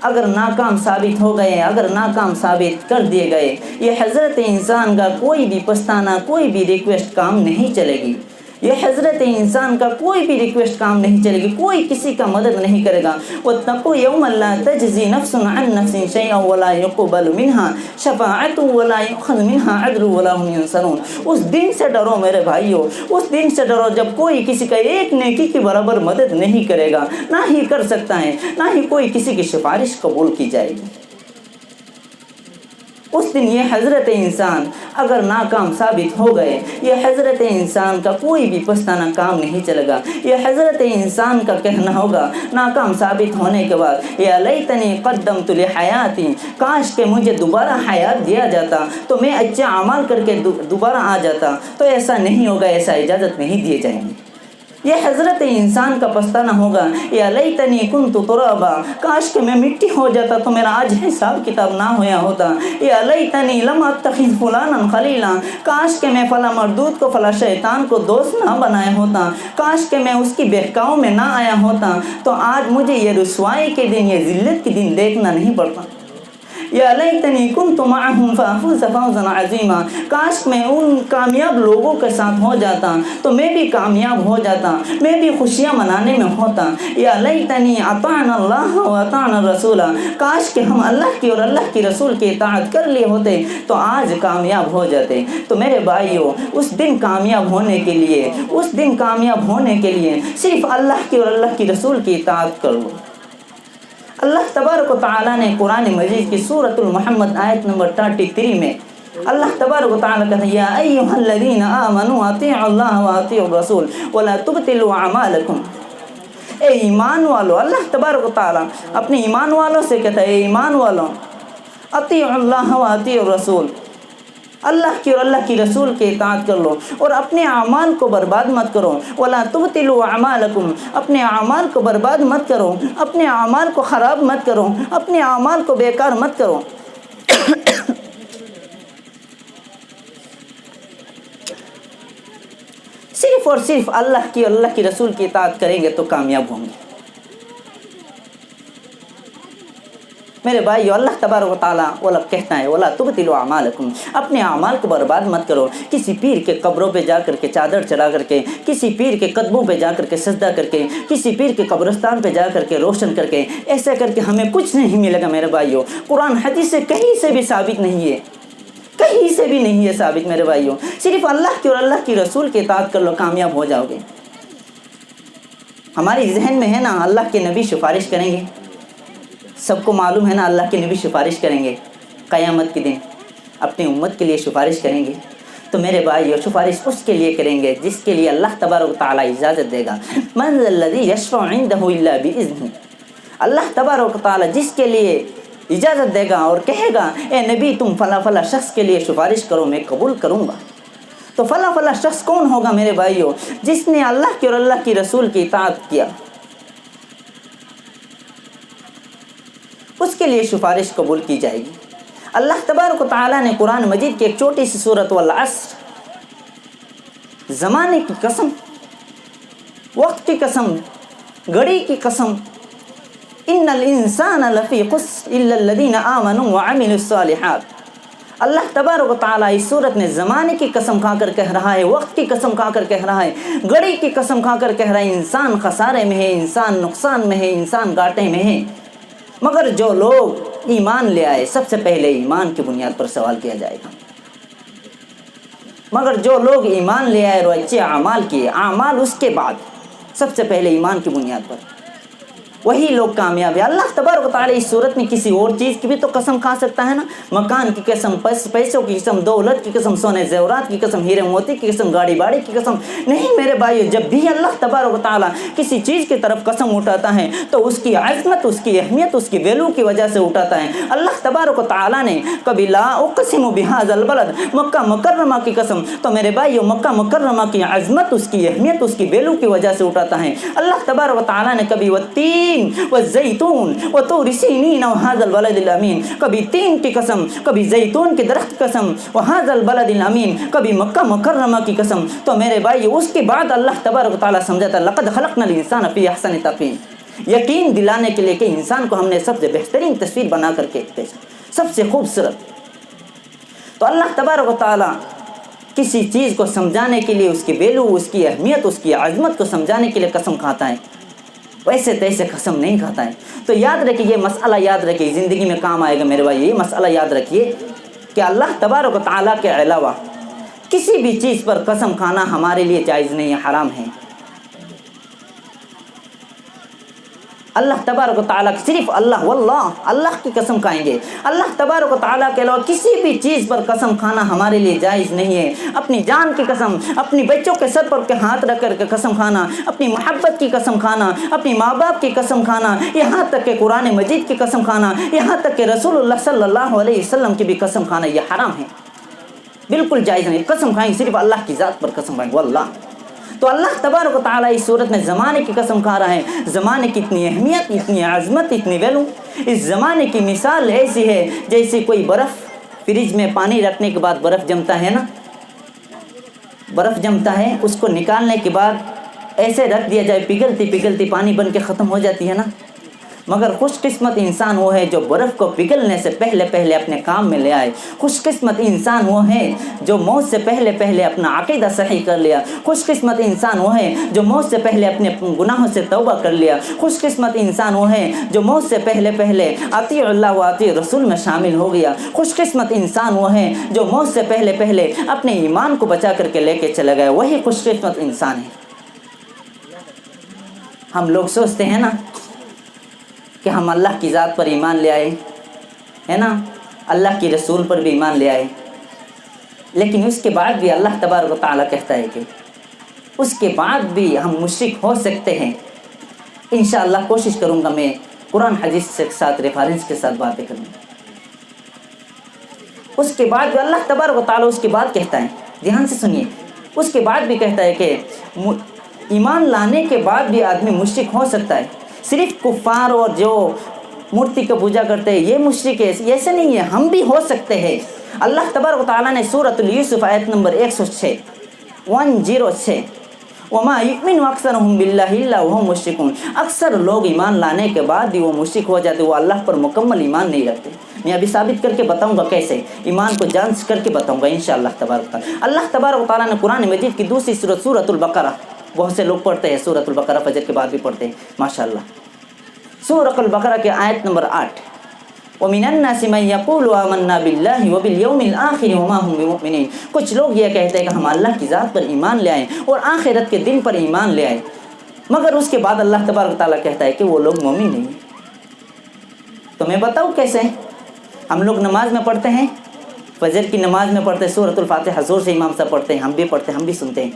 اگر ناکام ثابت ہو گئے، اگر ناکام ثابت کر دیے گئے، یہ حضرت انسان کا کوئی بھی پچھتانا، کوئی بھی ریکویسٹ کام نہیں چلے گی۔ یہ حضرت انسان کا کوئی بھی ریکویسٹ کام نہیں چلے گی، کوئی کسی کا مدد نہیں کرے گا۔ وَاتَّقُوا يَوْمًا لَا تَجْزِي نَفْسٌ عَن نَفْسٍ شَيْئًا وَلَا يُقْبَلُ مِنْهَا شَفَاعَةٌ وَلَا يُؤْخَذُ مِنْهَا عَدْلٌ وَلَا هُمْ يُنصَرُونَ۔ اس دن سے ڈرو میرے بھائیو، اس دن سے ڈرو جب کوئی کسی کا ایک نیکی کی برابر مدد نہیں کرے گا، نہ ہی کر سکتا ہے، نہ ہی کوئی کسی کی سفارش قبول کی جائے گی۔ اس دن یہ حضرت انسان اگر ناکام ثابت ہو گئے، یہ حضرت انسان کا کوئی بھی پچھتانا کام نہیں چلے گا۔ یہ حضرت انسان کا کہنا ہوگا ناکام ثابت ہونے کے بعد یا لیتنی قدمت لحیاتی، کاش کہ مجھے دوبارہ حیات دیا جاتا تو میں اچھے اعمال کر کے دوبارہ آ جاتا، تو ایسا نہیں ہوگا، ایسا اجازت نہیں دیے جائیں گے۔ یہ حضرت انسان کا پچھتانا ہوگا یا لیتنی کنت ترابا، کاش کہ میں مٹی ہو جاتا تو میرا آج حساب کتاب نہ ہویا ہوتا۔ یا لیتنی لم اتخذ فلانا خلیلا، کاش کہ میں فلاں مردود کو، فلاں شیطان کو دوست نہ بنایا ہوتا، کاش کہ میں اس کی بہکاؤں میں نہ آیا ہوتا، تو آج مجھے یہ رسوائی کے دن، یہ ذلت کے دن دیکھنا نہیں پڑتا۔ یا لیتنی کنت معہم فافوز فوزا عظیما، کاش میں ان کامیاب لوگوں کے ساتھ ہو جاتا تو میں بھی کامیاب ہو جاتا، میں بھی خوشیاں منانے میں ہوتا۔ یا لیتنی اطعنا اللہ و اطعنا الرسول، کاش کہ ہم اللہ کی اور اللہ کی رسول کی اطاعت کر لیے ہوتے تو آج کامیاب ہو جاتے۔ تو میرے بھائیوں، اس دن کامیاب ہونے کے لیے، اس دن کامیاب ہونے کے لیے صرف اللہ کی اور اللہ کی رسول کی اطاعت کرو۔ اللہ تبارک و تعالیٰ نے قرآن مجید کی سورۃ المحمد آیت نمبر 33 میں اللہ تبارک و تعالیٰ کہتا ہے یا ایھا الذین آمنوا اطیعوا اللہ واطیعوا الرسول ولا تبطلوا اعمالکم، اے ایمان والو، اللہ تبارک و تعالیٰ اپنے ایمان والوں سے کہتا ہے اے ایمان والو اطیعوا اللہ واطیعوا الرسول، اللہ کی اور اللہ کی رسول کی اطاعت کر لو اور اپنے اعمال کو برباد مت کرو۔ ولا تبطلوا اعمالکم، اپنے اعمال کو برباد مت کرو، اپنے اعمال کو خراب مت کرو، اپنے اعمال کو بیکار مت کرو۔ صرف اور صرف اللہ کی اور اللہ کی رسول کی اطاعت کریں گے تو کامیاب ہوں گے۔ میرے بھائیو، اللہ تبارک و تعالیٰ کہتا ہے وَلَا تُبْطِلُوا أَعْمَالَكُمْ، اپنے اعمال کو برباد مت کرو۔ کسی پیر کے قبروں پہ جا کر کے چادر چڑھا کر کے، کسی پیر کے قدموں پہ جا کر کے سجدہ کر کے، کسی پیر کے قبرستان پہ جا کر کے روشن کر کے، ایسا کر کے ہمیں کچھ نہیں ملے گا۔ میرے بھائیو، قرآن حدیث سے کہیں سے بھی ثابت نہیں ہے، کہیں سے بھی نہیں ہے ثابت میرے بھائیو۔ صرف اللہ کی اور اللہ کی رسول کی اطاعت کر لو، کامیاب ہو جاؤ گے۔ ہماری ذہن میں ہے نا اللہ کے نبی سفارش کریں گے، سب کو معلوم ہے نا اللہ کے نبی سفارش کریں گے، قیامت کے دن اپنی امت کے لیے سفارش کریں گے۔ تو میرے بھائیو، سفارش اس کے لیے کریں گے جس کے لیے اللہ تبارک و تعالیٰ اجازت دے گا۔ من ذا الذی یشفع عنده الا باذنہ، اللہ تبارک و تعالیٰ جس کے لیے اجازت دے گا اور کہے گا اے نبی تم فلاں فلاں شخص کے لیے سفارش کرو، میں قبول کروں گا۔ تو فلاں فلاں شخص کون ہوگا میرے بھائیو؟ جس نے اللہ کی اور اللہ کی رسول کی اطاعت کیا، اس کے لیے سفارش قبول کی جائے گی۔ اللہ تبارک و تعالیٰ نے قرآن مجید کی ایک چھوٹی سی سورۃ والعصر، زمانے کی قسم، وقت کی قسم، گھڑی کی قسم، ان الانسان لفی خسر الا الذین آمنوا وعملوا الصالحات، اللہ تبارک و تعالیٰ اس صورت میں زمانے کی قسم کھا کر کہہ رہا ہے، وقت کی قسم کھا کر کہہ رہا ہے، گھڑی کی قسم کھا کر کہہ رہا ہے انسان خسارے میں ہے، انسان نقصان میں ہے، انسان گھاٹے میں ہے، مگر جو لوگ ایمان لے آئے، سب سے پہلے ایمان کی بنیاد پر سوال کیا جائے گا۔ مگر جو لوگ ایمان لے آئے اور اچھے اعمال کیے، اعمال اس کے بعد، سب سے پہلے ایمان کی بنیاد پر، وہی لوگ کامیاب ہے۔ اللہ تبارک و تعالیٰ اس صورت میں کسی اور چیز کی بھی تو قسم کھا سکتا ہے نا، مکان کی قسم، پیسوں کی قسم، دولت کی قسم، سونے زیورات کی قسم، ہیرے موتی کی قسم، گاڑی باڑی کی قسم نہیں میرے بھائیو۔ جب بھی اللہ تبارک و تعالیٰ کسی چیز کی طرف قسم اٹھاتا ہے تو اس کی عظمت، اس کی اہمیت، اس کی ویلو کی وجہ سے اٹھاتا ہے۔ اللہ تبارک و تعالیٰ نے کبھی لا اقسم بہذا البلد، مکہ مکرمہ کی قسم، تو میرے بھائیو مکہ مکرمہ کی عظمت، اس کی اہمیت، اس کی ویلو کی وجہ سے اٹھاتا ہے۔ اللہ تبارک و تعالیٰ نے کبھی والتین والزیتون وطور سینین وہذا البلد الامین، کبھی تین کی قسم، کبھی زیتون کے درخت کی قسم، وہذا البلد الامین، کبھی مکہ مکرمہ کی قسم۔ تو میرے بھائی اس کے بعد اللہ تبارک و تعالیٰ سمجھاتا لقد خلقنا الانسان فی احسن تقویم، یقین دلانے کے لیے کہ انسان کو ہم نے سب سے بہترین تصویر بنا کر کے بھیجا، سب سے خوبصورت۔ تو اللہ تبارک و تعالیٰ کسی چیز کو سمجھانے کے لیے، اس کی ویلو، اس کی اہمیت، اس کی عظمت کو سمجھانے کے لیے قسم کھاتا ہے، ویسے تیسے قسم نہیں کھاتا ہے۔ تو یاد رکھیے، یہ مسئلہ یاد رکھیے، زندگی میں کام آئے گا میرے بھائی۔ یہ مسئلہ یاد رکھیے کہ اللہ تبارک و تعالیٰ کے علاوہ کسی بھی چیز پر قسم کھانا ہمارے لیے جائز نہیں ہے، حرام ہے۔ اللہ تبارک و تعالیٰ صرف اللہ واللہ، اللہ کی قسم کھائیں گے۔ اللہ تبارک و تعالیٰ کے علاوہ کسی بھی چیز پر قسم کھانا ہمارے لیے جائز نہیں ہے۔ اپنی جان کی قسم، اپنی بچوں کے سر پر ہاتھ رکھ کر کے قسم کھانا، اپنی محبت کی قسم کھانا، اپنی ماں باپ کی قسم کھانا، یہاں تک کہ قرآن مجید کی قسم کھانا، یہاں تک کہ رسول اللہ صلی اللہ علیہ وسلم کی بھی قسم کھانا، یہ حرام ہے، بالکل جائز نہیں۔ قسم کھائیں صرف اللہ کی ذات پر قسم کھائیں واللہ۔ تو اللہ تبارک و تعالیٰ اس صورت میں زمانے کی قسم کھا رہا ہے۔ زمانے کی اتنی اہمیت، اتنی عظمت، اتنی ویلو، اس زمانے کی مثال ایسی ہے جیسے کوئی برف، فریج میں پانی رکھنے کے بعد برف جمتا ہے نا، برف جمتا ہے، اس کو نکالنے کے بعد ایسے رکھ دیا جائے، پگھلتی پگھلتی پانی بن کے ختم ہو جاتی ہے نا۔ مگر خوش قسمت انسان وہ ہے جو برف کو پگھلنے سے پہلے پہلے اپنے کام میں لے آئے. خوش قسمت انسان وہ ہے جو موت سے پہلے پہلے اپنا عقیدہ صحیح کر لیا. خوش قسمت انسان وہ ہے جو موت سے پہلے اپنے گناہوں سے توبہ کر لیا. خوش قسمت انسان وہ ہے جو موت سے پہلے پہلے اطیع اللہ و اطیع رسول میں شامل ہو گیا. خوش قسمت انسان وہ ہے جو موت سے پہلے پہلے اپنے ایمان کو بچا کر کے لے کے چلا گیا. وہی خوش قسمت انسان ہے. ہم لوگ سوچتے ہیں نا کہ ہم اللہ کی ذات پر ایمان لے آئے ہے نا, اللہ کی رسول پر بھی ایمان لے آئے, لیکن اس کے بعد بھی اللہ تبارک و تعالیٰ کہتا ہے کہ اس کے بعد بھی ہم مشرک ہو سکتے ہیں. انشاءاللہ کوشش کروں گا میں قرآن حدیث کے ساتھ ریفرنس کے ساتھ باتیں کروں. اس کے بعد بھی اللہ تبارک و تعالیٰ اس کے بعد کہتا ہے, دھیان سے سنیے, اس کے بعد بھی کہتا ہے کہ ایمان لانے کے بعد بھی آدمی مشرک ہو سکتا ہے. صرف کفار اور جو مورتی کا پوجا کرتے ہیں یہ مشرک ہے, ایسے نہیں ہے, ہم بھی ہو سکتے ہیں. اللہ تبارک و تعالیٰ نے سورۃ یوسف آیت نمبر 106 وما یؤمن اکثرهم باللہ الا وهم مشرکون. اکثر لوگ ایمان لانے کے بعد بھی وہ مشرک ہو جاتے, وہ اللہ پر مکمل ایمان نہیں رکھتے. میں ابھی ثابت کر کے بتاؤں گا کیسے, ایمان کو جانچ کر کے بتاؤں گا انشاءاللہ تبارک و تعالیٰ. اللہ تبارک و تعالیٰ نے قرآن مجید کی دوسری سورۃ سورۃ البقرہ, بہت سے لوگ پڑھتے ہیں سورۃ البقرہ, فجر کے بعد بھی پڑھتے ہیں ماشاءاللہ. سورۃ البقرہ کے آیت نمبر 8 وَمِنَ النَّاسِ مَن يَقُولُ آمَنَّا بِاللَّهِ وَبِالْيَوْمِ الْآخِرِ وَمَا هُمْ بِمُؤْمِنِينَ. کچھ لوگ یہ کہتے ہیں کہ ہم اللہ کی ذات پر ایمان لے آئیں اور آخرت کے دن پر ایمان لے آئیں, مگر اس کے بعد اللہ تبارک و تعالیٰ کہتا ہے کہ وہ لوگ مومن نہیں ہیں. تو میں بتاؤں کیسے. ہم لوگ نماز میں پڑھتے ہیں, فجر کی نماز میں پڑھتے ہیں سورۃ الفاتحہ, زور سے امام صاحب پڑھتے ہیں, ہم بھی پڑھتے ہیں, ہم بھی سنتے ہیں.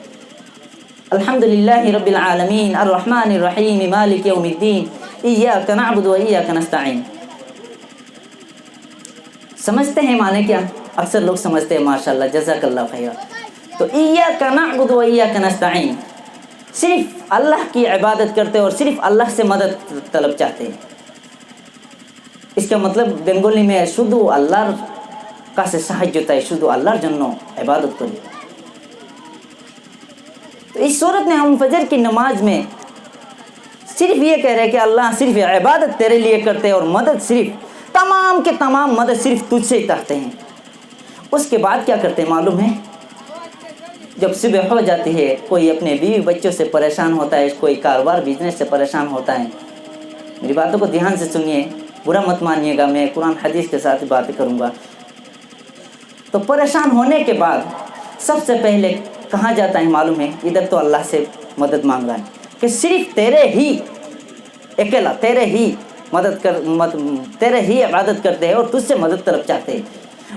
الحمدللہ رب العالمین الرحمن الرحیم مالک یوم الدین ایاک نعبد و ایاک نستعین. سمجھتے ہیں معنی کیا؟ اکثر لوگ سمجھتے ہیں ماشاءاللہ, جزاک اللہ خیر. تو ایاک نعبد و ایاک نستعین, صرف اللہ کی عبادت کرتے اور صرف اللہ سے مدد طلب چاہتے ہیں. اس کا مطلب بنگالی میں شدو اللہ کا سے سہج ہوتا ہے, شدو اللہ جنو عبادت کری. تو اس صورت میں ہم فجر کی نماز میں صرف یہ کہہ رہے کہ اللہ صرف عبادت تیرے لیے کرتے اور مدد صرف تمام کے تمام مدد صرف تجھ سے چاہتے ہیں. اس کے بعد کیا کرتے ہیں معلوم ہے؟ جب صبح ہو جاتی ہے, کوئی اپنے بیوی بچوں سے پریشان ہوتا ہے, کوئی کاروبار بزنس سے پریشان ہوتا ہے. میری باتوں کو دھیان سے سنیے, برا مت مانیے گا, میں قرآن حدیث کے ساتھ باتیں کروں گا. تو پریشان ہونے کے بعد سب سے پہلے کہاں جاتا ہے معلوم ہے؟ ادھر تو اللہ سے مدد مانگ رہا ہے کہ صرف تیرے ہی اکیلا, تیرے ہی تیرے ہی عبادت کرتے ہیں اور تجھ سے مدد طلب چاہتے ہیں.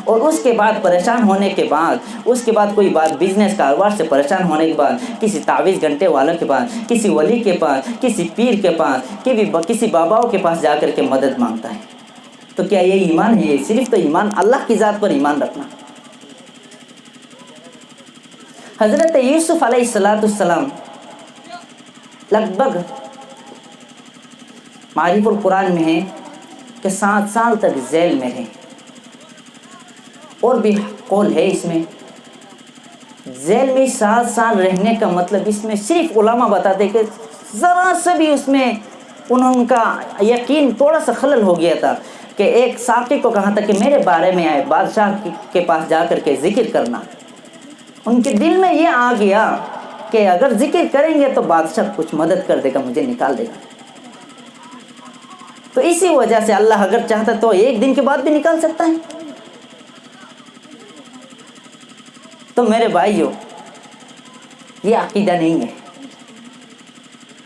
اور اس کے بعد پریشان ہونے کے بعد, اس کے بعد کوئی بات بزنس کاروبار سے پریشان ہونے کے بعد کسی تعویذ گھنٹے والوں کے پاس, کسی ولی کے پاس, کسی پیر کے پاس, کسی باباؤں کے پاس جا کر کے مدد مانگتا ہے. تو کیا یہ ایمان ہے؟ صرف تو ایمان اللہ کی ذات پر ایمان رکھنا. حضرت یوسف علیہ السلام لگ بھگ معارف القرآن میں ہے کہ 7 سال تک جیل میں رہے, اور بھی قول ہے اس میں. جیل میں 7 سال رہنے کا مطلب اس میں صرف علماء بتاتے کہ ذرا سے بھی اس میں ان کا یقین تھوڑا سا خلل ہو گیا تھا کہ ایک ساقی کو کہا تھا کہ میرے بارے میں آئے بادشاہ کے پاس جا کر کے ذکر کرنا. ان کے دل میں یہ آ گیا کہ اگر ذکر کریں گے تو بادشاہ کچھ مدد کر دے گا, مجھے نکال دے گا. تو اسی وجہ سے اللہ اگر چاہتا تو ایک دن کے بعد بھی نکال سکتا ہے. تو میرے بھائیو, یہ عقیدہ نہیں ہے.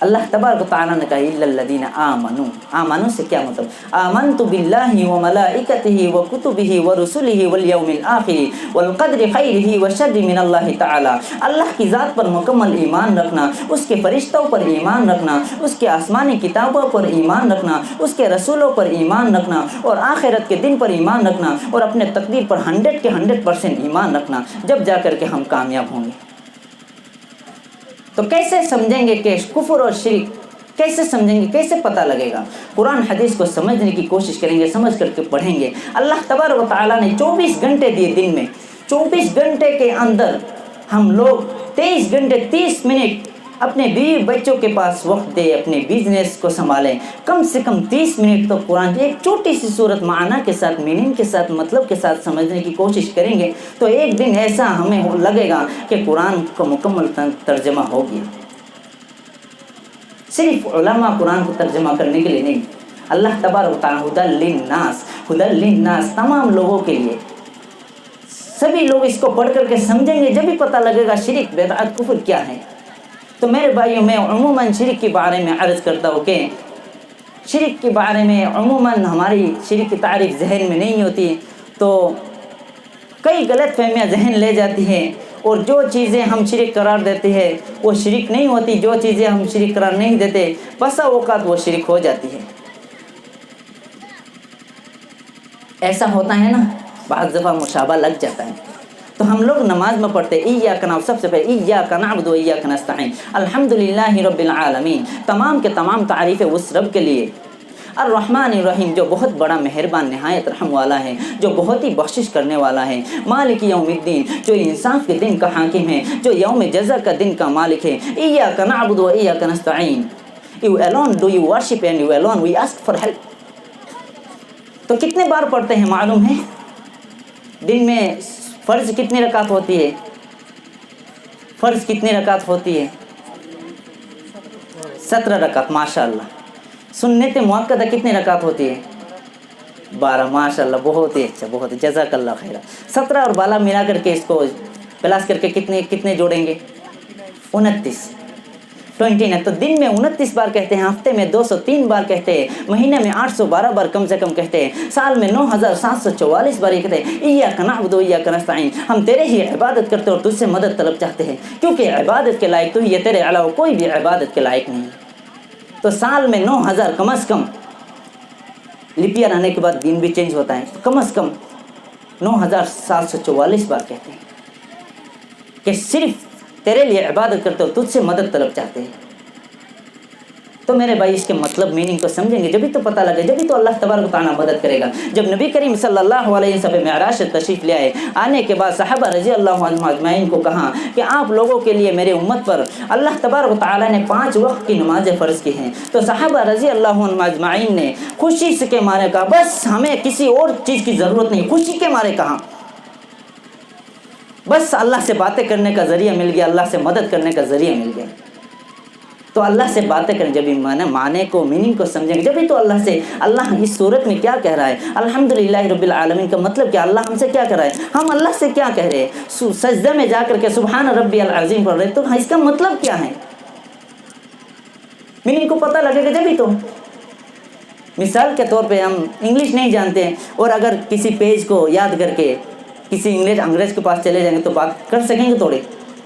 اللہ تبارک و تعالیٰ نے کہا الا الذین آمنوا. آمنوا سے کیا مطلب؟ آمنت باللہ وملائکتہ وکتبہ ورسلہ والیوم الآخر والقدر خیرہ وشر من اللہ تعالیٰ. اللہ کی ذات پر مکمل ایمان رکھنا, اس کے فرشتوں پر ایمان رکھنا, اس کے آسمانی کتابوں پر ایمان رکھنا, اس کے رسولوں پر ایمان رکھنا, اور آخرت کے دن پر ایمان رکھنا, اور اپنے تقدیر پر 100 کے 100% ایمان رکھنا, جب جا کر کے ہم کامیاب ہوں گے. تو کیسے سمجھیں گے کہ کفر اور شرک کیسے سمجھیں گے, کیسے پتہ لگے گا؟ قرآن حدیث کو سمجھنے کی کوشش کریں گے, سمجھ کر کے پڑھیں گے. اللہ تبارک و تعالیٰ نے 24 گھنٹے دیے دن میں, 24 گھنٹے کے اندر ہم لوگ 23 گھنٹے 30 منٹ اپنے بیوی بچوں کے پاس وقت دے، اپنے بزنس کو سنبھالیں، کم سے کم 30 منٹ تو قرآن کی ایک چھوٹی سی صورت معنی کے ساتھ، میننگ کے ساتھ، مطلب کے ساتھ سمجھنے کی کوشش کریں گے تو ایک دن ایسا ہمیں لگے گا کہ قرآن کا مکمل ترجمہ ہو گیا۔ صرف علماء قرآن کو ترجمہ کرنے کے لیے نہیں، اللہ تبارک و تعالیٰ ہدی للناس تمام لوگوں کے لیے، سبھی لوگ اس کو پڑھ کر کے سمجھیں گے، جب بھی پتہ لگے گا شرک بدعت کفر کیا ہے۔ تو میرے بھائیوں، میں عموماً شرک کے بارے میں عرض کرتا ہوں کہ شرک کے بارے میں عموماً ہماری شرک کی تعریف ذہن میں نہیں ہوتی، تو کئی غلط فہمیاں ذہن لے جاتی ہیں، اور جو چیزیں ہم شرک قرار دیتے ہیں وہ شرک نہیں ہوتی، جو چیزیں ہم شرک قرار نہیں دیتے بسا اوقات وہ شرک ہو جاتی ہے۔ ایسا ہوتا ہے نا، بعض دفعہ مشابہ لگ جاتا ہے۔ تو ہم لوگ نماز میں پڑھتے ایاک نعبد، سب سے پہلے ایاک نعبد و ایاک نستعین، الحمدللہ رب العالمین، تمام کے تمام تعریفیں اس رب کے لیے، الرحمن الرحیم، جو بہت بڑا مہربان نہایت رحم والا ہے، جو بہت ہی بخشش کرنے والا ہے، مالک یوم الدین، جو انصاف کے دن کا حاکم ہے، جو یوم جزا کا دن کا مالک ہے۔ ایاک نعبد و ایاک نستعین، You alone do you worship and you alone we ask for help۔ تو کتنے بار پڑھتے ہیں معلوم ہے؟ دن میں فرض کتنی رکعت ہوتی ہے؟ فرض کتنی رکعت ہوتی ہے؟ 17 رکعت، ماشاءاللہ۔ سنت مؤکدہ کتنی رکعت ہوتی ہے؟ 12، ماشاءاللہ، بہت ہی اچھا، بہت جزاک اللہ خیر۔ 17 اور 12 ملا کر کے اس کو پلس کر کے کتنے جوڑیں گے؟ 29 تو دن میں 29 بار کہتے ہیں، ہفتے میں 203 بار کہتے ہیں، مہینے میں 812 بار کم سے کم کہتے ہیں، سال میں 9744 بار یہ کہتے ہیں ایاک نعبد و ایاک نستعین، ہم تیرے ہی عبادت کرتے اور تجھ سے مدد طلب چاہتے ہیں، کیونکہ عبادت کے لائق تو ہی ہے، تیرے علاوہ کوئی بھی عبادت کے لائق نہیں۔ تو سال میں 9000 کم از کم، لیپ ایئر آنے کے بعد دن بھی چینج ہوتا ہے، کم از کم 9744 بار کہتے ہیں کہ صرف تیرے لیے عبادت کرتے ہو، تجھ سے مدد طلب چاہتے ہیں۔ تو میرے بھائی اس کے مطلب میننگ کو سمجھیں گے، جبھی تو پتہ لگے، جبھی تو اللہ تبارک و تعالیٰ مدد کرے گا۔ جب نبی کریم صلی اللہ علیہ وسلم معراج سے تشریف لے آئے، آنے کے بعد صحابہ رضی اللہ عنہم اجمعین کو کہا کہ آپ لوگوں کے لیے، میرے امت پر اللہ تبارک و تعالیٰ نے 5 وقت کی نمازیں فرض کی ہیں۔ تو صحابہ رضی اللہ عنہم اجمعین نے خوشی سے کے مارے کہا، بس ہمیں کسی اور چیز کی ضرورت نہیں، خوشی کے مارے کہا، بس اللہ سے باتیں کرنے کا ذریعہ مل گیا، اللہ سے مدد کرنے کا ذریعہ مل گیا۔ تو اللہ سے باتیں کریں، جب معنی کو، میننگ کو سمجھیں گے، جبھی تو اللہ اس صورت میں کیا کہہ رہا ہے، الحمدللہ رب العالمین کا مطلب کیا، اللہ ہم سے کیا کہہ رہا ہے، ہم اللہ سے کیا کہہ رہے ہیں، سجدہ میں جا کر کے سبحان ربی العظیم پڑھ رہے، تو اس کا مطلب کیا ہے، میننگ کو پتہ لگے گا جبھی تو۔ مثال کے طور پہ ہم انگلش نہیں جانتے ہیں، اور اگر کسی پیج کو یاد کر کے کسی انگریز کے پاس چلے جائیں گے تو بات کر سکیں گے؟ تھوڑے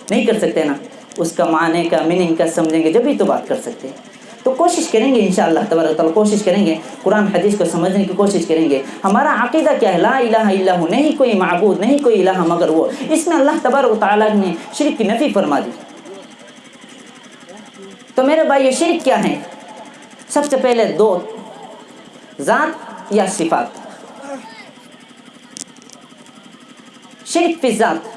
نہیں کر سکتے نا، اس کا معنی کا، میننگ کا سمجھیں گے جبھی تو بات کر سکتے ہیں۔ تو کوشش کریں گے انشاءاللہ تبارک و تعالیٰ، کوشش کریں گے قرآن حدیث کو سمجھنے کی کوشش کریں گے۔ ہمارا عقیدہ کیا ہے، لا الہ الا ہو، نہیں کوئی معبود، نہیں کوئی الہ مگر وہ۔ اس میں اللہ تبارک و تعالیٰ نے شرک کی نفی فرما دی۔ تو میرے بھائی، شرک کیا ہے؟ سب سے پہلے 2، ذات یا صفات۔ شرک فی ذات،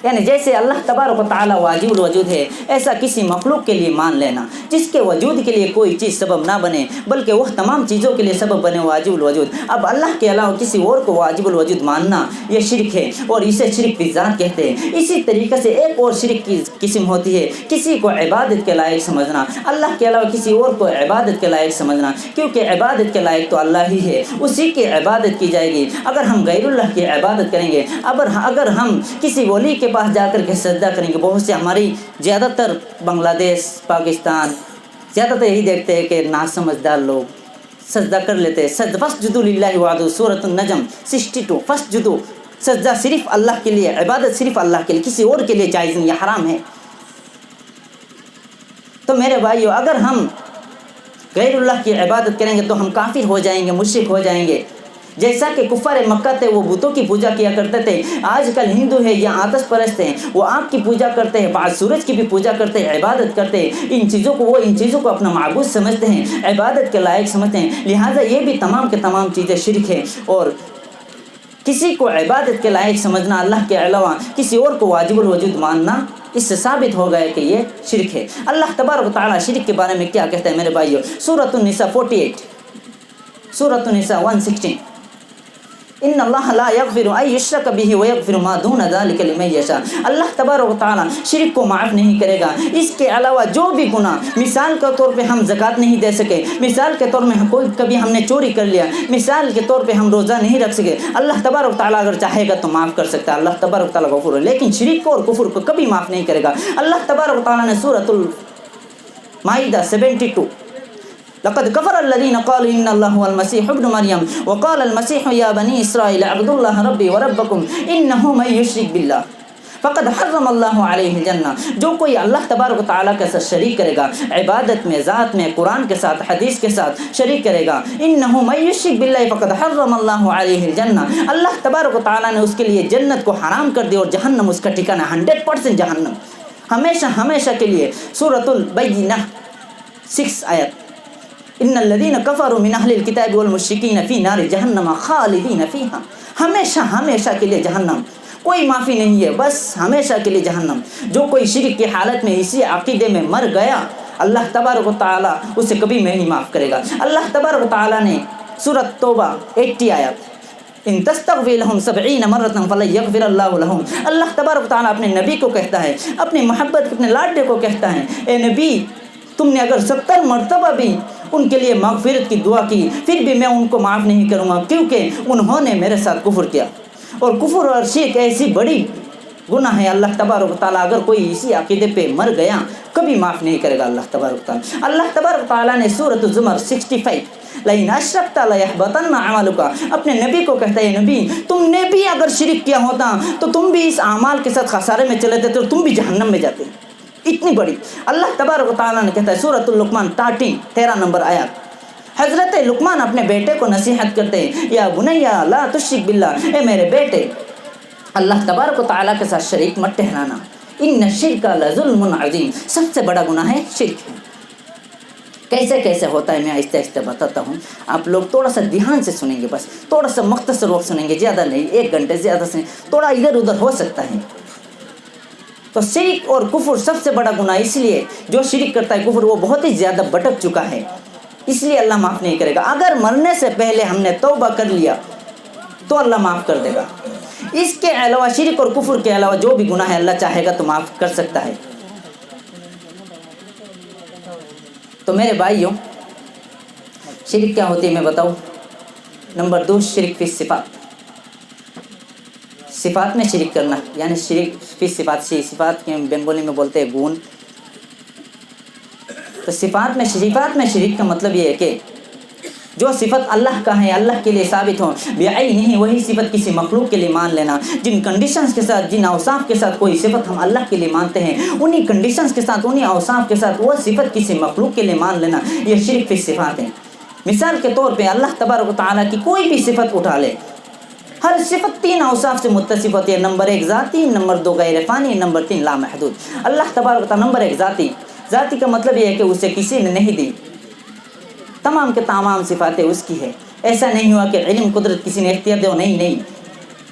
یعنی جیسے اللہ تبارک و تعالیٰ واجب الوجود ہے، ایسا کسی مخلوق کے لیے مان لینا جس کے وجود کے لیے کوئی چیز سبب نہ بنے بلکہ وہ تمام چیزوں کے لیے سبب بنے، واجب الوجود۔ اب اللہ کے علاوہ کسی اور کو واجب الوجود ماننا یہ شرک ہے، اور اسے شرک فی ذات کہتے ہیں۔ اسی طریقے سے ایک اور شرک کی قسم ہوتی ہے کسی کو عبادت کے لائق سمجھنا، اللہ کے علاوہ کسی اور کو عبادت کے لائق سمجھنا، کیونکہ عبادت کے لائق تو اللہ ہی ہے، اسی کی عبادت کی جائے گی۔ اگر ہم غیر اللہ کی عبادت کریں گے، اگر ہم کسی ولی کے پاس جا کر کے سجدہ کریں گے، بہت سے ہماری زیادہ تر بنگلہ دیش، پاکستان، زیادہ تر یہی دیکھتے ہیں کہ ناسمجھدار لوگ سجدہ کر لیتے ہیں۔ فاسجدوا للہ وحدہ، سورۃ النجم 62، فاسجدوا، سجدہ صرف اللہ کے لیے، عبادت صرف اللہ کے لیے، کسی اور کے لیے جائز نہیں، یہ حرام ہے۔ تو میرے بھائیو، اگر ہم غیر اللہ کی عبادت کریں گے تو ہم کافر ہو جائیں گے، مشرک ہو جائیں گے۔ جیسا کہ کفار مکہ تھے، وہ بتوں کی پوجا کیا کرتے تھے۔ آج کل ہندو ہے یا آتش پرست ہیں، وہ آگ کی پوجا کرتے ہیں، بعض سورج کی بھی پوجا کرتے ہیں، عبادت کرتے ہیں، ان چیزوں کو اپنا معبود سمجھتے ہیں، عبادت کے لائق سمجھتے ہیں۔ لہٰذا یہ بھی تمام کے تمام چیزیں شرک ہیں۔ اور کسی کو عبادت کے لائق سمجھنا، اللہ کے علاوہ کسی اور کو واجب الوجود ماننا، اس سے ثابت ہو گیا کہ یہ شرک ہے۔ اللہ تبارک و تعالیٰ شرک کے بارے میں کیا کہتا ہے میرے بھائیو؟ سورۃ النساء 48، سورۃ النساء 116، ان اللہ لا یغفر ان یشرک بہ ویغفر ما دون ذلک لمن یشاء۔ اللہ تبارک و تعالیٰ شرک کو معاف نہیں کرے گا، اس کے علاوہ جو بھی گناہ، مثال کے طور پہ ہم زکوٰۃ نہیں دے سکے، مثال کے طور میں کبھی ہم نے چوری کر لیا، مثال کے طور پہ ہم روزہ نہیں رکھ سکے، اللہ تبارک و تعالیٰ اگر چاہے گا تو معاف کر سکتا ہے، اللہ تبارک و تعالیٰ غفور ہے، لیکن شرک کو اور کفر کو کبھی معاف نہیں کرے گا۔ اللہ تبارک و تعالیٰ نے سورۃ المائدہ 72، لقد كفر الذين قالوا ان الله هو المسيح ابن مريم وقال المسيح يا بني اسرائيل اعبدوا الله ربي وربكم انه من يشرك بالله فقد حرم الله عليه الجنہ۔ جو کوئی اللہ تبارک و تعالیٰ کے ساتھ شریک کرے گا، عبادت میں، ذات میں، قرآن کے ساتھ، حدیث کے ساتھ شریک کرے گا، انه من يشرك بالله فقد حرم الله عليه الجنہ، اللہ تبارک و تعالیٰ نے اس کے لیے جنت کو حرام کر دی اور جہنم اس کا ٹھکانہ، 100% جہنم، ہمیشہ ہمیشہ کے لیے۔ سورۃ البینہ 6 آیت، ان الذين كفروا من اهل الكتاب والمشركين في نار جہنم خالدین فیہا، ہمیشہ ہمیشہ کے لیے جہنم، کوئی معافی نہیں ہے، بس ہمیشہ کے لیے جہنم۔ جو کوئی شرک کی حالت میں اسی عقیدے میں مر گیا، اللہ تبارک و تعالیٰ اسے کبھی نہیں معاف کرے گا۔ اللہ تبارک و تعالیٰ نے سورۃ توبہ 80 آیت، ان تستغفر لهم 70 مرة فلن يغفر الله لهم، اللہ تبارک و تعالیٰ اپنے نبی کو کہتا ہے، اپنی محبت اپنے لاڈلے کو کہتا ہے، اے نبی تم نے اگر 70 مرتبہ بھی ان کے لیے مغفرت کی دعا کی، پھر بھی میں ان کو معاف نہیں کروں گا، کیونکہ انہوں نے میرے ساتھ کفر کیا۔ اور کفر اور شرک ایسی بڑی گناہ ہے، اللہ تبارک و تعالیٰ اگر کوئی اسی عقیدے پہ مر گیا کبھی معاف نہیں کرے گا اللہ تبارک و تعالیٰ۔ اللہ تبارک و تعالیٰ نے سورۃ الزمر 65 لئن اشرکت لیحبطن عملک، اپنے نبی کو کہتا ہے، نبی تم نے بھی اگر شرک کیا ہوتا تو تم بھی اس اعمال کے ساتھ خسارے میں چلے جاتے اور تم بھی جہنم میں جاتے، اتنی بڑی۔ اللہ تبارک و تعالیٰ نے کہتا ہے سورۃ اللقمان 13 نمبر آیات، حضرت لقمان اپنے بیٹے کو نصیحت کرتے ہیں، یا بنیا لا تشرک باللہ، اے میرے بیٹے اللہ تبارک و تعالیٰ کے ساتھ شریک مت ٹھہرانا، ان الشرک لظلم عظیم، سب سے بڑا گناہ ہے شرک۔ کیسے کیسے ہوتا ہے میں آہستہ آہستہ بتاتا ہوں، آپ لوگ تھوڑا سا دھیان سے سنیں گے، بس تھوڑا سا مختصر وقت سنیں گے، زیادہ نہیں، 1 گھنٹے زیادہ سے تھوڑا ادھر ادھر ہو سکتا ہے۔ تو شرک اور کفر سب سے بڑا گناہ، اس لیے جو شرک کرتا ہے کفر وہ بہت ہی زیادہ بھٹک چکا ہے، اس لیے اللہ معاف نہیں کرے گا۔ اگر مرنے سے پہلے ہم نے توبہ کر لیا تو اللہ معاف کر دے گا۔ اس کے علاوہ شرک اور کفر کے علاوہ جو بھی گناہ ہے اللہ چاہے گا تو معاف کر سکتا ہے۔ تو میرے بھائیوں، شرک کیا ہوتی ہے میں بتاؤں؟ نمبر 2، شرک فی صفات، صفات میں شرک کرنا، یعنی شرک فی صفات، صفات کے بنگالی میں بولتے ہیں گون۔ تو صفات میں شرک کا مطلب یہ ہے کہ جو صفت اللہ کا ہے، اللہ کے لیے ثابت ہو، بعینہ، وہی صفت کسی مخلوق کے لیے مان لینا، جن کنڈیشنز کے ساتھ، جن اوصاف کے ساتھ کوئی صفت ہم اللہ کے لیے مانتے ہیں، انہی کنڈیشنز کے ساتھ، انہی اوصاف کے ساتھ وہ صفت کسی مخلوق کے لیے مان لینا، یہ شرک فی صفات ہے۔ مثال کے طور پہ اللہ تبارک و تعالیٰ کی کوئی بھی صفت اٹھا لے، ہر صفت 3 اوصاف سے متصف ہوتی ہے، نمبر 1 ذاتی، نمبر 2 غیر فانی، نمبر 3 لامحدود۔ اللہ تبارک و تعالیٰ نمبر 1 ذاتی کا مطلب یہ ہے کہ اسے کسی نے نہیں دی، تمام کے تمام صفاتیں اس کی ہے، ایسا نہیں ہوا کہ علم قدرت کسی نے اختیار دے، نہیں،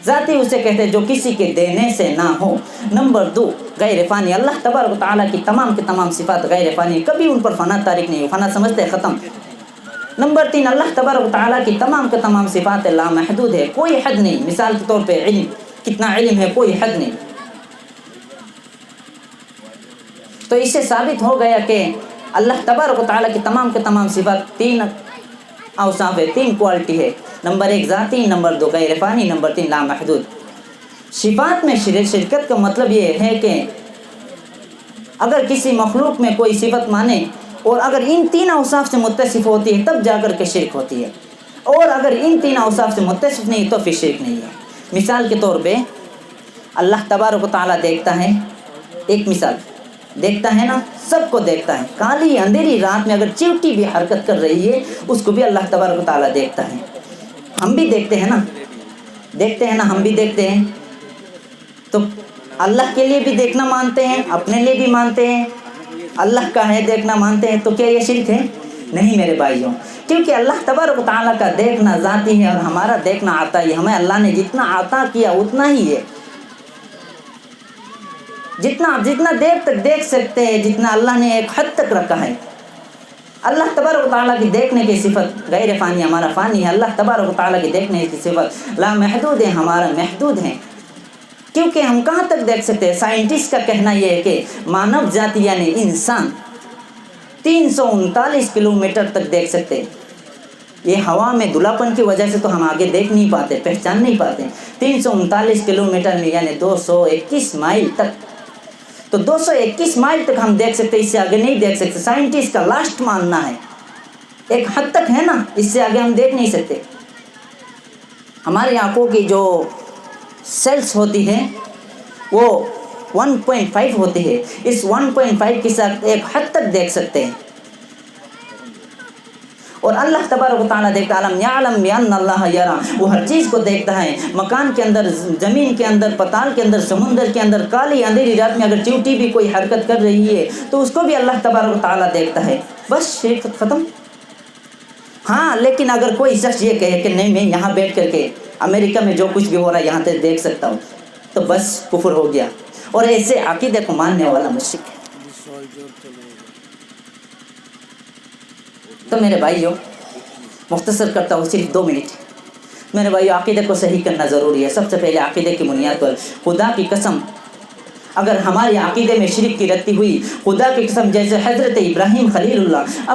ذاتی اسے کہتے ہیں جو کسی کے دینے سے نہ ہو۔ نمبر 2 غیر فانی، اللہ تبارک و تعالیٰ کی تمام کے تمام صفات غیر فانی، کبھی ان پر فنا تاریخ نہیں ہو، فنا سمجھتے ہیں ختم۔ نمبر 3 اللہ تبارک و تعالیٰ کی تمام کے تمام صفات لامحدود ہے، کوئی حد نہیں۔ مثال کے طور پہ علم، کتنا علم ہے، کوئی حد نہیں۔ تو اس سے ثابت ہو گیا کہ اللہ تبارک و تعالیٰ کی تمام کے تمام صفات 3 اوصاف ہے، 3 کوالٹی ہے، نمبر 1 ذاتی، نمبر 2 غیر فانی، نمبر 3 لامحدود۔ صفات میں شرکت کا مطلب یہ ہے کہ اگر کسی مخلوق میں کوئی صفت مانے اور اگر ان 3 اوصاف سے متصف ہوتی ہے تب جا کر کے شرک ہوتی ہے، اور اگر ان 3 اوصاف سے متصف نہیں تو پھر شرک نہیں ہے۔ مثال کے طور پہ اللہ تبارک و تعالیٰ دیکھتا ہے، ایک مثال دیکھتا ہے نا، سب کو دیکھتا ہے، کالی اندھیری رات میں اگر چیونٹی بھی حرکت کر رہی ہے اس کو بھی اللہ تبارک و تعالیٰ دیکھتا ہے۔ ہم بھی دیکھتے ہیں نا، ہم بھی دیکھتے ہیں، تو اللہ کے لیے بھی دیکھنا مانتے ہیں، اپنے لیے بھی مانتے ہیں، اللہ کا ہے دیکھنا مانتے ہیں، تو کیا یہ شرک ہے؟ نہیں میرے بھائیوں، کیونکہ اللہ تبارک و تعالیٰ کا دیکھنا ذاتی ہے اور ہمارا دیکھنا عطا ہی. ہمیں اللہ نے جتنا عطا کیا اتنا ہی ہے. جتنا دیر تک دیکھ سکتے ہیں، جتنا اللہ نے ایک حد تک رکھا ہے. اللہ تبارک و تعالیٰ کی دیکھنے کی صفت غیر فانی، ہمارا فانی ہے. اللہ تبارک و تعالیٰ کی دیکھنے کی صفت لا محدود ہے، ہمارا محدود ہے. کیونکہ ہم کہاں تک دیکھ سکتے ہیں؟ سائنٹسٹ کا کہنا یہ ہے کہ مانو ذاتی یعنی انسان 339 کلومیٹر تک دیکھ سکتے ہیں. یہ ہوا میں دھلاپن کی وجہ سے تو ہم آگے دیکھ نہیں پاتے، پہچان نہیں پاتے. 339 کلومیٹر میں یعنی 221 مائل تک. تو 221 مائل تک ہم دیکھ سکتے، اس سے آگے نہیں دیکھ سکتے. سائنٹسٹ کا لاسٹ ماننا ہے ایک حد تک ہے نا، اس سے آگے ہم دیکھ نہیں سکتے. ہماری آنکھوں کی جو سیلز ہوتی ہے وہ 1.5 ہوتی ہے. اس 1.5 کے ساتھ ایک حد تک دیکھ سکتے ہیں. اور اللہ تبارک و تعالیٰ دیکھتا ہے. علم یعلم بان اللہ یرا، وہ ہر چیز کو دیکھتا ہے. مکان کے اندر، زمین کے اندر، پتال کے اندر، سمندر کے اندر، کالی اندھیری رات میں اگر چیونٹی بھی کوئی حرکت کر رہی ہے تو اس کو بھی اللہ تبارک و تعالیٰ دیکھتا ہے. بس شرک ختم. ہاں لیکن اگر کوئی شخص یہ کہے کہ نہیں میں یہاں بیٹھ کر کے امریکہ میں جو کچھ بھی ہو رہا ہے یہاں سے دیکھ سکتا ہوں، تو بس کفر ہو گیا. اور ایسے عقیدے کو ماننے والا مشرک ہے. تو میرے بھائیو مختصر کرتا ہوں صرف 2 منٹ. میرے بھائیو عقیدے کو صحیح کرنا ضروری ہے. سب سے پہلے عقیدے کی بنیاد پر خدا کی قسم، اگر ہمارے عقیدے میں شرک کی رتی ہوئی، خدا کی قسم جیسے حضرت ابراہیم خلیل اللہ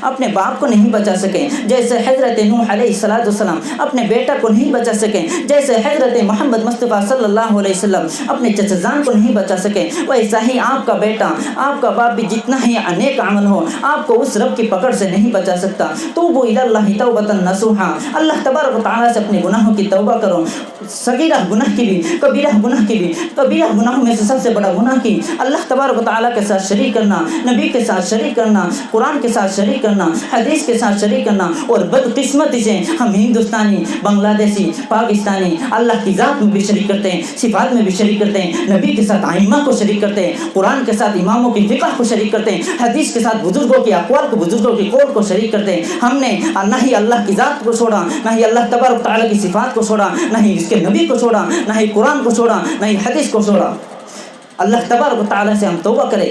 اپنے باپ کو نہیں بچا سکیں، جیسے حضرت نوح علیہ السلام اپنے بیٹا کو نہیں بچا سکیں، جیسے حضرت محمد مصطفیٰ صلی اللہ علیہ وسلم اپنے چچزان کو نہیں بچا سکیں، ویسا ہی آپ کا بیٹا، آپ کا باپ بھی جتنا ہی انیک عمل ہو آپ کو اس رب کی پکڑ سے نہیں بچا سکتا. توبوا الی اللہ توبۃ نصوحا، اللہ تبارک و تعالیٰ سے اپنے گناہوں کی توبہ کرو. صغیرہ گناہ کی بھی، کبیرہ گناہ کی بھی. کبیرہ گناہوں میں سے سب سے بڑا گناہ کی اللہ تبارک و تعالیٰ کے ساتھ شریک کرنا، نبی کے ساتھ شریک کرنا، قرآن کے ساتھ شریک کرنا، حدیث کے ساتھ شریک کرنا. اور بدقسمتی سے ہم ہندوستانی، بنگلہ دیشی، پاکستانی اللہ کی ذات میں بھی شریک کرتے ہیں، صفات میں بھی شریک کرتے ہیں، نبی کے ساتھ ائمہ کو شریک کرتے ہیں، قرآن کے ساتھ اماموں کی فقہ کو شریک کرتے ہیں، حدیث کے ساتھ بزرگوں کی اقوال کو، بزرگوں کی قول کو شریک کرتے ہیں. ہم نے نہ ہی اللہ کی ذات کو چھوڑا، نہ ہی اللہ تبارک و تعالیٰ کی صفات کو چھوڑا، نہ ہی اس کے نبی کو چھوڑا، نہ ہی قرآن کو چھوڑا، نہ ہی حدیث کو چھوڑا. اللہ تبارک و تعالیٰ سے ہم توبہ کریں.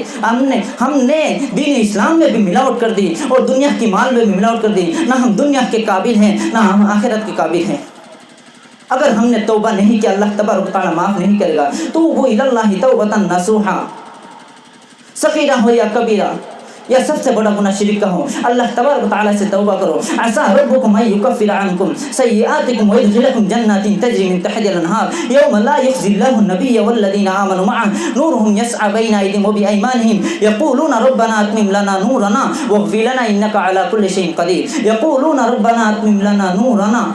ہم نے دین اسلام میں بھی ملاوٹ کر دی اور دنیا کی مال میں بھی ملاوٹ کر دی. نہ ہم دنیا کے قابل ہیں نہ ہم آخرت کے قابل ہیں. اگر ہم نے توبہ نہیں کیا اللہ تبارک و تعالیٰ معاف نہیں کرے گا. توبوا الی اللہ توبۃ نصوحا، صغیرہ ہو یا کبیرہ یا سب سے بڑا گناہ شرک کا ہو، اللہ تبارک و تعالیٰ سے توبہ کرو. عسیٰ ربکم ان یکفر عنکم سیئاتکم ویدخلکم جنات تجری من تحتها الانہار یوم لا یخزی اللہ النبی والذین آمنوا معه نورهم یسعی بین ایدیہم وبأیمانہم یقولون ربنا اتمم لنا نورنا واغفر لنا انک علی کل شیء قدیر. یقولون ربنا اتمم لنا نورنا،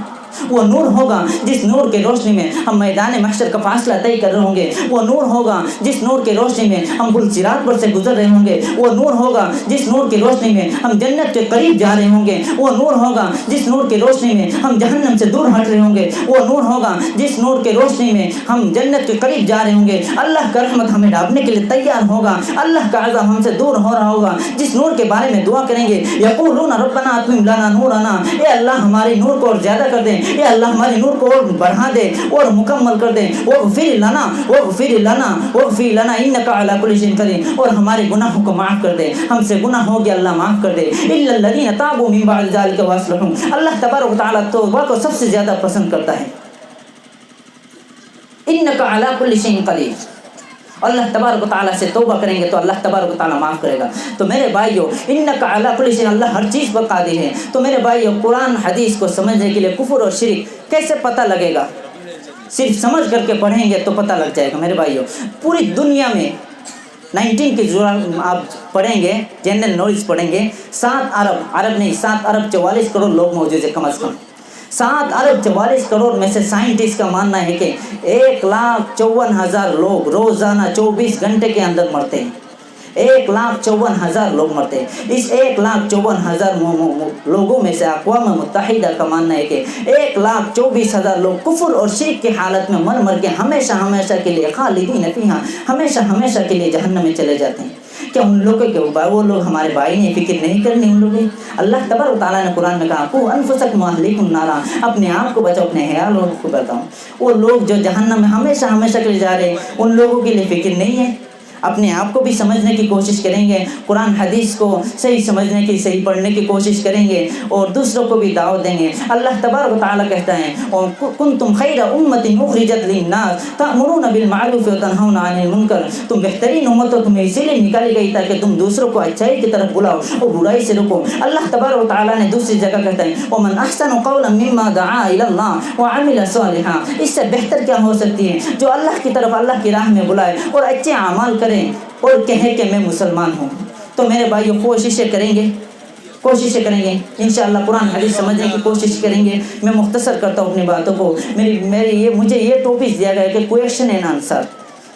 وہ نور ہوگا جس نور کے روشنی میں ہم میدان محشر کا فاصلہ طے کر رہے ہوں گے. وہ نور ہوگا جس نور کے روشنی میں ہم گلچراغ پر سے گزر رہے ہوں گے. وہ نور ہوگا جس نور کی روشنی میں ہم جنت کے قریب جا رہے ہوں گے. وہ نور ہوگا جس نور کی روشنی میں ہم جہنم سے دور ہٹ رہے ہوں گے. وہ نور ہوگا جس نور کی روشنی میں ہم جنت کے قریب جا رہے ہوں گے. اللہ کا رحمت ہمیں ڈھانپنے کے لیے تیار ہوگا، اللہ کا عذاب ہم سے دور ہو رہا ہوگا. جس نور کے بارے میں دعا کریں گے، یقولون ربنا اتمم لنا نورنا، اے اللہ ہمارے نور کو اور زیادہ کر دیں، اے اللہ ہمارے نور کو اور بڑھا دے اور مکمل کر دے. واغفر لنا واغفر لنا واغفر لنا انک علی کل شیء قدیر، اور ہمارے گناہوں کو معاف کر دے. ہم سے گناہ ہو گیا اللہ معاف کر دے. الا الذین تابوا من بعد ذلک واصلحوا، اللہ تبارک و تعالیٰ توبہ کو سب سے زیادہ پسند کرتا ہے. انک علی کل شیء قدیر، اللہ تبارک و تعالیٰ سے توبہ کریں گے تو اللہ تبارک و تعالیٰ معاف کرے گا. تو میرے بھائیو انک علی کل شیء، اللہ ہر چیز پر قادر ہے. تو میرے بھائیو قرآن حدیث کو سمجھنے کے لیے کفر اور شرک کیسے پتہ لگے گا؟ صرف سمجھ کر کے پڑھیں گے تو پتہ لگ جائے گا. میرے بھائیو پوری دنیا میں 19 کی جو آپ پڑھیں گے، جنرل نالج پڑھیں گے، 7 ارب 44 کروڑ لوگ موجود ہیں کم از کم. 7 ارب 44 کروڑ میں سے سائنٹسٹ کا ماننا ہے کہ 1,54,000 لوگ روزانہ 24 گھنٹے کے اندر مرتے ہیں. 1,54,000 لوگ مرتے ہیں. اس 1,54,000 لوگوں میں سے اقوام متحدہ کا ماننا ہے کہ 1,24,000 لوگ کفر اور شرک کی حالت میں مر کے ہمیشہ کے لیے خالدین فیہا، ہمیشہ کے لیے جہنم میں چلے جاتے ہیں. کیا ان لوگوں کے وہ لوگ ہمارے بھائی نے فکر نہیں کرنی ان لوگوں؟ اللہ تبارک و تعالیٰ نے قرآن میں کہا قوا انفسکم واہلیکم نارا، اپنے آپ کو بچاؤ، اپنے عیال کو بچاؤ۔ وہ لوگ جو جہنم میں ہمیشہ ہمیشہ کے لیے جا رہے ہیں، ان لوگوں کے لیے فکر نہیں ہے۔ اپنے آپ کو بھی سمجھنے کی کوشش کریں گے، قرآن حدیث کو صحیح سمجھنے کی، صحیح پڑھنے کی کوشش کریں گے اور دوسروں کو بھی دعوت دیں گے۔ اللہ تبارک و تعالیٰ کہتا ہے کنتم خیر امۃ اخرجت للناس تأمرون بالمعروف وتنہون عن المنکر، تم بہترین امت ہو، تمہیں اسی لیے نکالی گئی تاکہ تم دوسروں کو اچھائی کی طرف بلاؤ اور برائی سے روکو۔ اللہ تبارک و تعالیٰ نے دوسری جگہ کہتا ہے ومن احسن قولا مما دعا الی اللہ وعمل صالحا، اس سے بہتر کیا ہو سکتی ہے جو اللہ کی طرف، اللہ کی راہ میں بلائے اور اچھے اعمال کرے اور کہے کہ میں مسلمان ہوں۔ تو میرے بھائیو کوششیں کریں گے انشاءاللہ قرآن حدیث سمجھنے کی کوشش کریں گے۔ میں مختصر کرتا ہوں اپنی باتوں کو، مجھے یہ ٹاپک دیا گیا ہے کہ کویشچن اینڈ آنسر،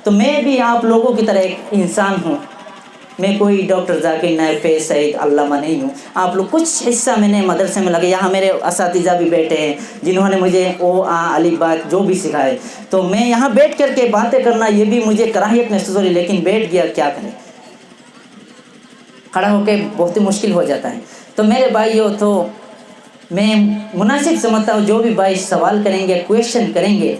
تو میں بھی آپ لوگوں کی طرح ایک انسان ہوں، میں کوئی ڈاکٹر ذاکر نائب فیض سعید علامہ نہیں ہوں۔ آپ لوگ کچھ حصہ میں نے مدرسے میں لگے، یہاں میرے اساتذہ بھی بیٹھے ہیں جنہوں نے مجھے الف بات جو بھی سکھائے، تو میں یہاں بیٹھ کر کے باتیں کرنا یہ بھی مجھے کراہیت محسوس ہو رہی، لیکن بیٹھ گیا کیا کریں، کھڑا ہو کے بہت ہی مشکل ہو جاتا ہے۔ تو میرے بھائیو، تو میں مناسب سمجھتا ہوں جو بھی بھائی سوال کریں گے، کویشچن کریں گے،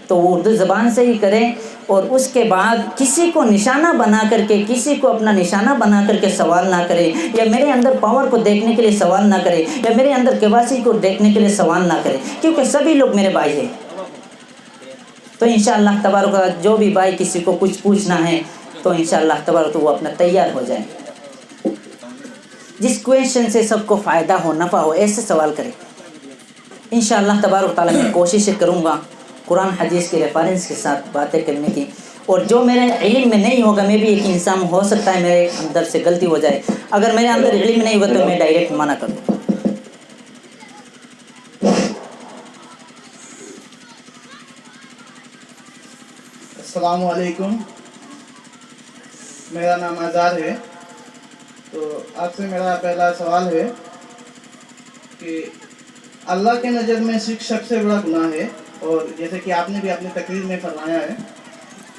تو وہ اردو زبان سے ہی کریں، اور اس کے بعد کسی کو نشانہ بنا کر کے، کسی کو اپنا نشانہ بنا کر کے سوال نہ کرے، یا میرے اندر پاور کو دیکھنے کے لیے سوال نہ کرے، یا میرے اندر کیپیسٹی کو دیکھنے کے لیے سوال نہ کرے، کیونکہ سبھی لوگ میرے بھائی ہیں۔ تو انشاءاللہ تبارک و تعالیٰ جو بھی بھائی کسی کو کچھ پوچھنا ہے تو انشاءاللہ تبارک وہ اپنا تیار ہو جائے، جس کویشچن سے سب کو فائدہ ہو، نفع ہو، ایسے سوال کرے۔ انشاءاللہ تبارک و تعالیٰ میں کوشش کروں گا قرآن حدیث کے ریفرنس کے ساتھ باتیں کرنے کی، اور جو میرے علم میں نہیں ہوگا، میں بھی ایک انسان ہو سکتا ہے میرے اندر سے غلطی ہو جائے، اگر میرے اندر علم نہیں ہوگا تو میں ڈائریکٹ منع کر دوں۔ السلام علیکم، میرا نام آزاد ہے۔ تو آپ سے میرا پہلا سوال ہے کہ اللہ کی نظر میں شرک سب سے بڑا گناہ ہے، اور جیسے کہ آپ نے بھی اپنی تقریر میں فرمایا ہے،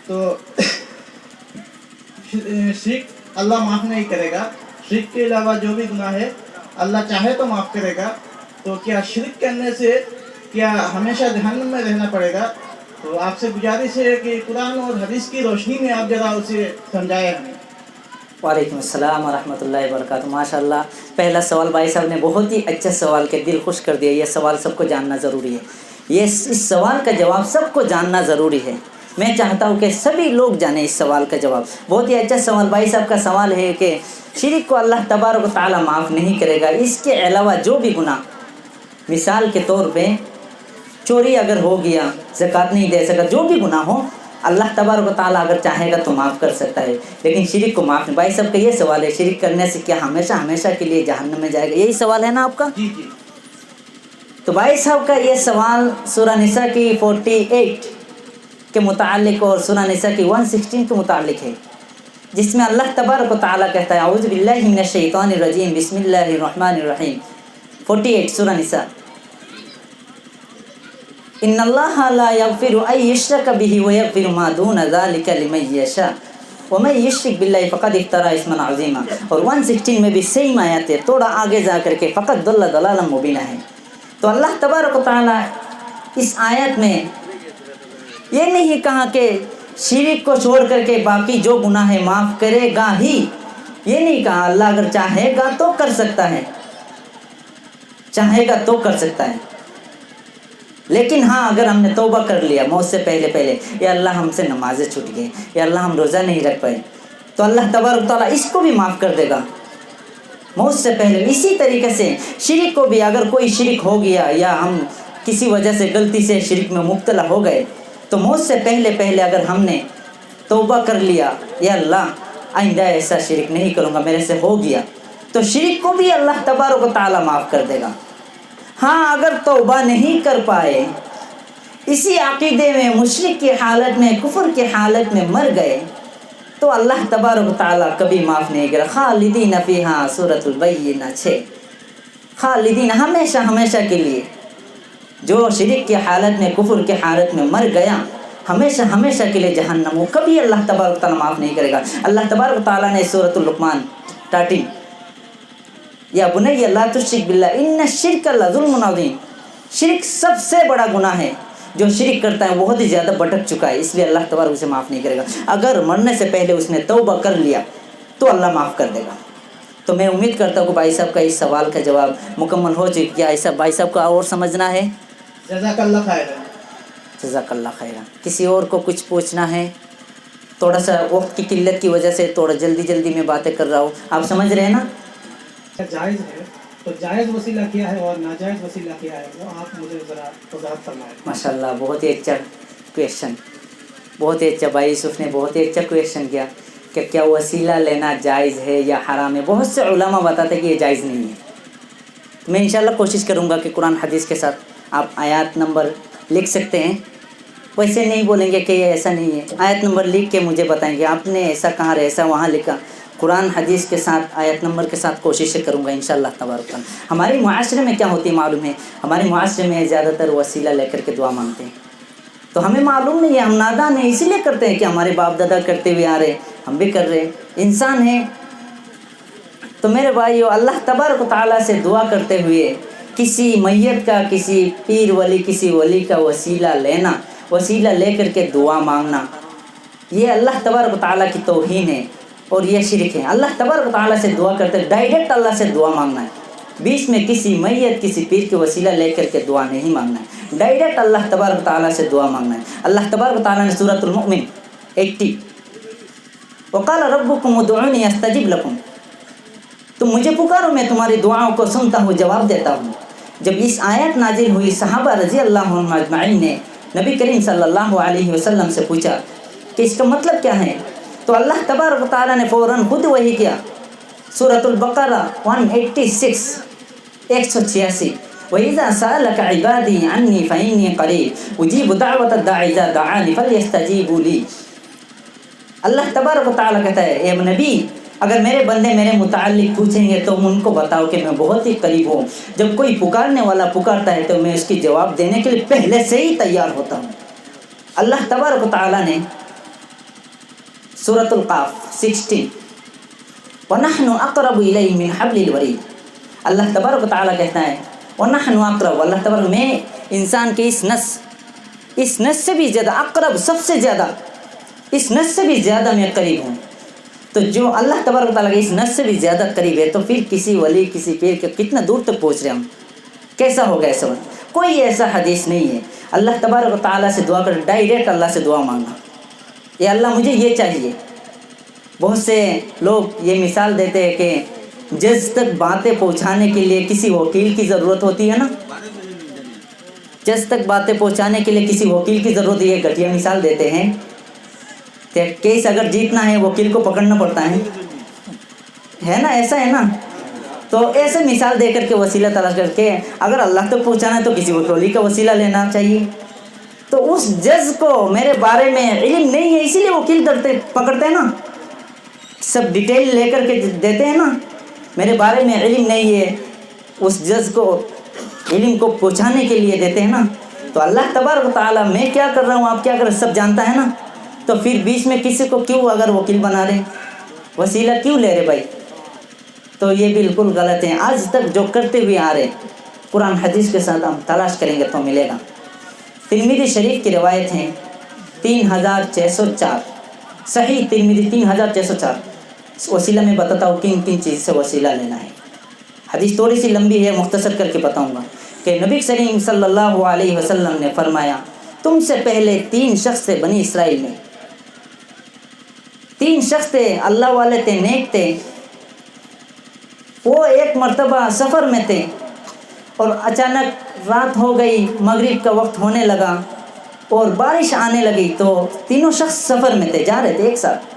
تو شرک اللہ معاف نہیں کرے گا، شرک کے علاوہ جو بھی گناہ ہے اللہ چاہے تو معاف کرے گا، تو کیا شرک کرنے سے کیا ہمیشہ جہنم میں رہنا پڑے گا؟ تو آپ سے گزارش ہے کہ قرآن اور حدیث کی روشنی میں آپ ذرا اسے سمجھائیں ہمیں۔ وعلیکم السلام ورحمۃ اللہ وبرکاتہ۔ ماشاء اللہ، پہلا سوال بھائی صاحب نے بہت ہی اچھا سوال کے دل خوش کر دیا۔ یہ سوال سب کو جاننا ضروری ہے، اس سوال کا جواب سب کو جاننا ضروری ہے۔ میں چاہتا ہوں کہ سبھی لوگ جانیں اس سوال کا جواب۔ بہت ہی اچھا سوال بھائی صاحب کا سوال ہے کہ شرک کو اللہ تبارک و تعالیٰ معاف نہیں کرے گا، اس کے علاوہ جو بھی گناہ، مثال کے طور پہ چوری اگر ہو گیا، زکوٰۃ نہیں دے سکا، جو بھی گناہ ہو اللہ تبارک و تعالیٰ اگر چاہے گا تو معاف کر سکتا ہے، لیکن شرک کو معاف نہیں۔ بھائی صاحب کا یہ سوال ہے، شرک کرنے سے کیا ہمیشہ ہمیشہ کے لیے جہنم میں جائے گا؟ یہی سوال ہے نا آپ کا؟ جی جی۔ تو بھائی صاحب کا یہ سوال سورہ نساء کی 48 کے متعلق اور سورہ نساء کی 116 کے متعلق ہے، جس میں اللہ تبارک و تعالیٰ کہتا ہے اعوذ باللہ من الشیطان الرجیم بسم اللہ الرحمن الرحیم۔ 48 سورہ نساء۔ ان اللہ لا یغفر ان یشرک بہ ویغفر ما دون ذلک لمن یشاء ومن یشرک باللہ فقد افتری اثما عظیما۔ اور 116 میں بھی سیم آیت ہے، تھوڑا آگے جا کر کے فقد ضل ضلالا مبینا ہے۔ تو اللہ تبارک و تعالیٰ اس آیت میں یہ نہیں کہا کہ شرک کو چھوڑ کر کے باقی جو گناہ ہے معاف کرے گا ہی، یہ نہیں کہا۔ اللہ اگر چاہے گا تو کر سکتا ہے، چاہے گا تو کر سکتا ہے، لیکن ہاں اگر ہم نے توبہ کر لیا موت سے پہلے یا اللہ ہم سے نمازیں چھوٹ گئی، یا اللہ ہم روزہ نہیں رکھ پائے، تو اللہ تبارک تعالیٰ اس کو بھی معاف کر دے گا موت سے پہلے۔ اسی طریقے سے شرک کو بھی، اگر کوئی شرک ہو گیا یا ہم کسی وجہ سے غلطی سے شرک میں مبتلا ہو گئے، تو موت سے پہلے اگر ہم نے توبہ کر لیا، یا اللہ آئندہ ایسا شرک نہیں کروں گا، میرے سے ہو گیا، تو شرک کو بھی اللہ تبارک و تعالیٰ معاف کر دے گا۔ ہاں اگر توبہ نہیں کر پائے، اسی عقیدے میں مشرک کی حالت میں، کفر کی حالت میں مر گئے، تو اللہ تبارک و تعالیٰ کبھی معاف نہیں کرے۔ خالدین فیہا سورۃ البینہ 6۔ خالدین ہمیشہ کے لیے، جو شرک کی حالت میں، کفر کی حالت میں مر گیا، ہمیشہ ہمیشہ کے لیے جہنم، وہ کبھی اللہ تبارک و تعالیٰ معاف نہیں کرے گا۔ اللہ تبارک و تعالیٰ نے سورۃ اللقمان 13 یا بنی لا تشرک باللہ ان الشرک لظلم عظیم، شرک سب سے بڑا گناہ ہے، جو شرک کرتا ہے بہت ہی زیادہ بھٹک چکا ہے، اس لیے اللہ تبارک اسے معاف نہیں کرے گا۔ اگر مرنے سے پہلے اس نے توبہ کر لیا تو اللہ معاف کر دے گا۔ تو میں امید کرتا ہوں کہ بھائی صاحب کا اس سوال کا جواب مکمل ہو چکا۔ کیا ایسا بھائی صاحب کا اور سمجھنا ہے؟ جزاک اللہ خیر۔ جزاک اللہ خیرہ۔ کسی اور کو کچھ پوچھنا ہے؟ تھوڑا سا وقت کی قلت کی وجہ سے تھوڑا جلدی میں باتیں کر رہا ہوں، آپ سمجھ رہے ہیں نا؟ جائز ہے تو جائز وسیلہ کیا ہے اور ناجائز وسیلہ کیا ہے، وہ آپ مجھے ذرا وضاحت فرمائیں۔ ماشاء اللہ، بہت ہی اچھا کویشچن، بہت ہی اچھا بھائی یوسف نے بہت ہی اچھا کویشچن کیا کہ کیا وسیلہ لینا جائز ہے یا حرام ہے۔ بہت سے علماء بتاتے ہیں کہ یہ جائز نہیں ہے۔ تو میں انشاءاللہ کوشش کروں گا کہ قرآن حدیث کے ساتھ آپ آیات نمبر لکھ سکتے ہیں، ویسے نہیں بولیں گے کہ یہ ایسا نہیں ہے، آیت نمبر لکھ کے مجھے بتائیں گے آپ نے ایسا کہاں ایسا وہاں لکھا، قرآن حدیث کے ساتھ آیت نمبر کے ساتھ کوشش کروں گا انشاءاللہ تبارک تعالیٰ۔ ہمارے معاشرے میں کیا ہوتی ہے معلوم ہے، ہمارے معاشرے میں زیادہ تر وسیلہ لے کر کے دعا مانگتے ہیں، تو ہمیں معلوم نہیں ہے، ہم نادان ہیں، اسی لیے کرتے ہیں کہ ہمارے باپ دادا کرتے ہوئے آ رہے، ہم بھی کر رہے، انسان ہیں۔ تو میرے بھائیو، اللہ تبارک و تعالیٰ سے دعا کرتے ہوئے کسی میت کا، کسی پیر ولی، کسی ولی کا وسیلہ لینا، وسیلہ لے کر کے دعا مانگنا، یہ اللہ تبارک و تعالیٰ کی توہین ہے اور یہ شرک ہے۔ اللہ تبارک و تعالیٰ سے دعا کرتے ڈائریکٹ اللہ سے دعا مانگنا ہے، بیچ میں کسی میت کسی پیر کے وسیلہ لے کر کے دعا نہیں مانگنا ہے، ڈائریکٹ اللہ تبارک و تعالیٰ سے دعا مانگنا ہے۔ اللہ تبارک و تعالیٰ نے سورۃ المؤمن 80 وقال ربکم ادعونی استجب لکم، تم مجھے پکارو میں تمہاری دعاؤں کو سنتا ہوں، جواب دیتا ہوں۔ جب اس آیت نازل ہوئی، صحابہ رضی اللہ عنہم اجمعین نے نبی کریم صلی اللہ علیہ وسلم سے پوچھا کہ اس کا مطلب کیا ہے، تو اللہ تبارک و تعالیٰ نے فوراً خود وحی کیا، سورۃ البقرہ 186 186 وَإِذَا سَأَلَكَ عِبَادِي عَنِّي فَإِنِّي قَرِيبٌ أُجِيبُ دَعْوَةَ الدَّاعِ إِذَا دَعَانِ فَلْيَسْتَجِيبُوا لِي۔ اللہ تبارک و تعالیٰ کہتا ہے، اے نبی، اگر میرے بندے میرے متعلق پوچھیں گے تو ان کو بتاؤ کہ میں بہت ہی قریب ہوں، جب کوئی پکارنے والا پکارتا ہے تو میں اس کی جواب دینے کے لیے پہلے سے ہی تیار ہوتا ہوں۔ اللہ تبارک و تعالیٰ نے سورۃ القاف 16 وَنَحْنُ أَقْرَبُ إِلَيْهِ مِنْ حَبْلِ الْوَرِيدِ، اللہ تبارک و تعالیٰ کہتا ہے وَنَحْنُ أَقْرَبُ، اللہ تبارک، میں انسان کے اس نس سے بھی زیادہ اقرب، سب سے زیادہ اس نس سے بھی زیادہ میں قریب ہوں۔ تو جو اللہ تبارک و تعالیٰ کے اس نس سے بھی زیادہ قریب ہے، تو پھر کسی ولی کسی پیر کے کتنا دور تک پہنچ رہے ہم، کیسا ہوگا ایسا؟ کوئی ایسا حدیث نہیں ہے۔ اللہ تبارک و تعالیٰ سے دعا کر، ڈائریکٹ اللہ سے دعا مانگنا، اے اللہ مجھے یہ چاہیے۔ بہت سے لوگ یہ مثال دیتے ہیں کہ جج تک باتیں پہنچانے کے لیے کسی وکیل کی ضرورت ہوتی ہے نا، جج تک باتیں پہنچانے کے لیے کسی وکیل کی ضرورت ہے، یہ گھٹیا مثال دیتے ہیں۔ کیس اگر جیتنا ہے وکیل کو پکڑنا پڑتا ہے نا، ایسا ہے نا، تو ایسے مثال دے کر کے وسیلہ تلاش کر کے اگر اللہ تک پہنچانا ہے تو کسی ولی کا وسیلہ لینا چاہیے۔ تو اس جج کو میرے بارے میں علم نہیں ہے، اسی لیے وکیل پکڑتے ہیں نا، سب ڈیٹیل لے کر کے دیتے ہیں نا، میرے بارے میں علم نہیں ہے، اس جج کو علم کو پہنچانے کے لیے دیتے ہیں نا۔ تو اللہ تبارک و تعالیٰ میں کیا کر رہا ہوں، آپ کیا کر رہے ہیں، سب جانتا ہے نا، تو پھر بیچ میں کسی کو کیوں اگر وکیل بنا رہے، وسیلہ کیوں لے رہے بھائی؟ تو یہ بالکل غلط ہے۔ آج تک جو کرتے ہوئے آ رہے، قرآن حدیث کے ساتھ ہم تلاش کریں گے تو ملے گا۔ ترمذی شریف کی روایت ہے 3604، صحیح ترمذی 3604۔ وسیلہ میں بتاتا ہوں کن کن چیز سے وسیلہ لینا ہے۔ حدیث تھوڑی سی لمبی ہے، مختصر کر کے بتاؤں گا کہ نبی کریم صلی اللہ علیہ وسلم نے فرمایا، تم سے پہلے 3 شخص تھے بنی اسرائیل میں، 3 شخص تھے، اللہ والے تھے، نیک تھے۔ وہ ایک مرتبہ سفر میں تھے اور اچانک رات ہو گئی، مغرب کا وقت ہونے لگا اور بارش آنے لگی، تو تینوں شخص سفر میں تھے، جا رہے تھے ایک ساتھ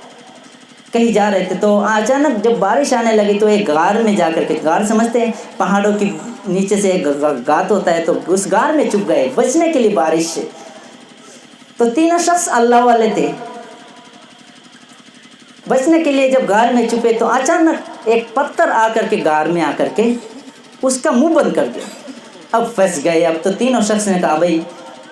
کہیں جا رہے تھے، تو اچانک جب بارش آنے لگی تو ایک غار میں جا کر کے، غار سمجھتے ہیں پہاڑوں کی نیچے سے ایک گات ہوتا ہے، تو اس غار میں چھپ گئے بچنے کے لیے بارش سے۔ تو تینوں شخص اللہ والے تھے، بچنے کے لیے جب غار میں چھپے تو اچانک ایک پتھر آ کر کے غار میں آ کر کے اس کا منہ بند کر دیا، اب پھنس گئے۔ اب تو تینوں شخص نے کہا بھائی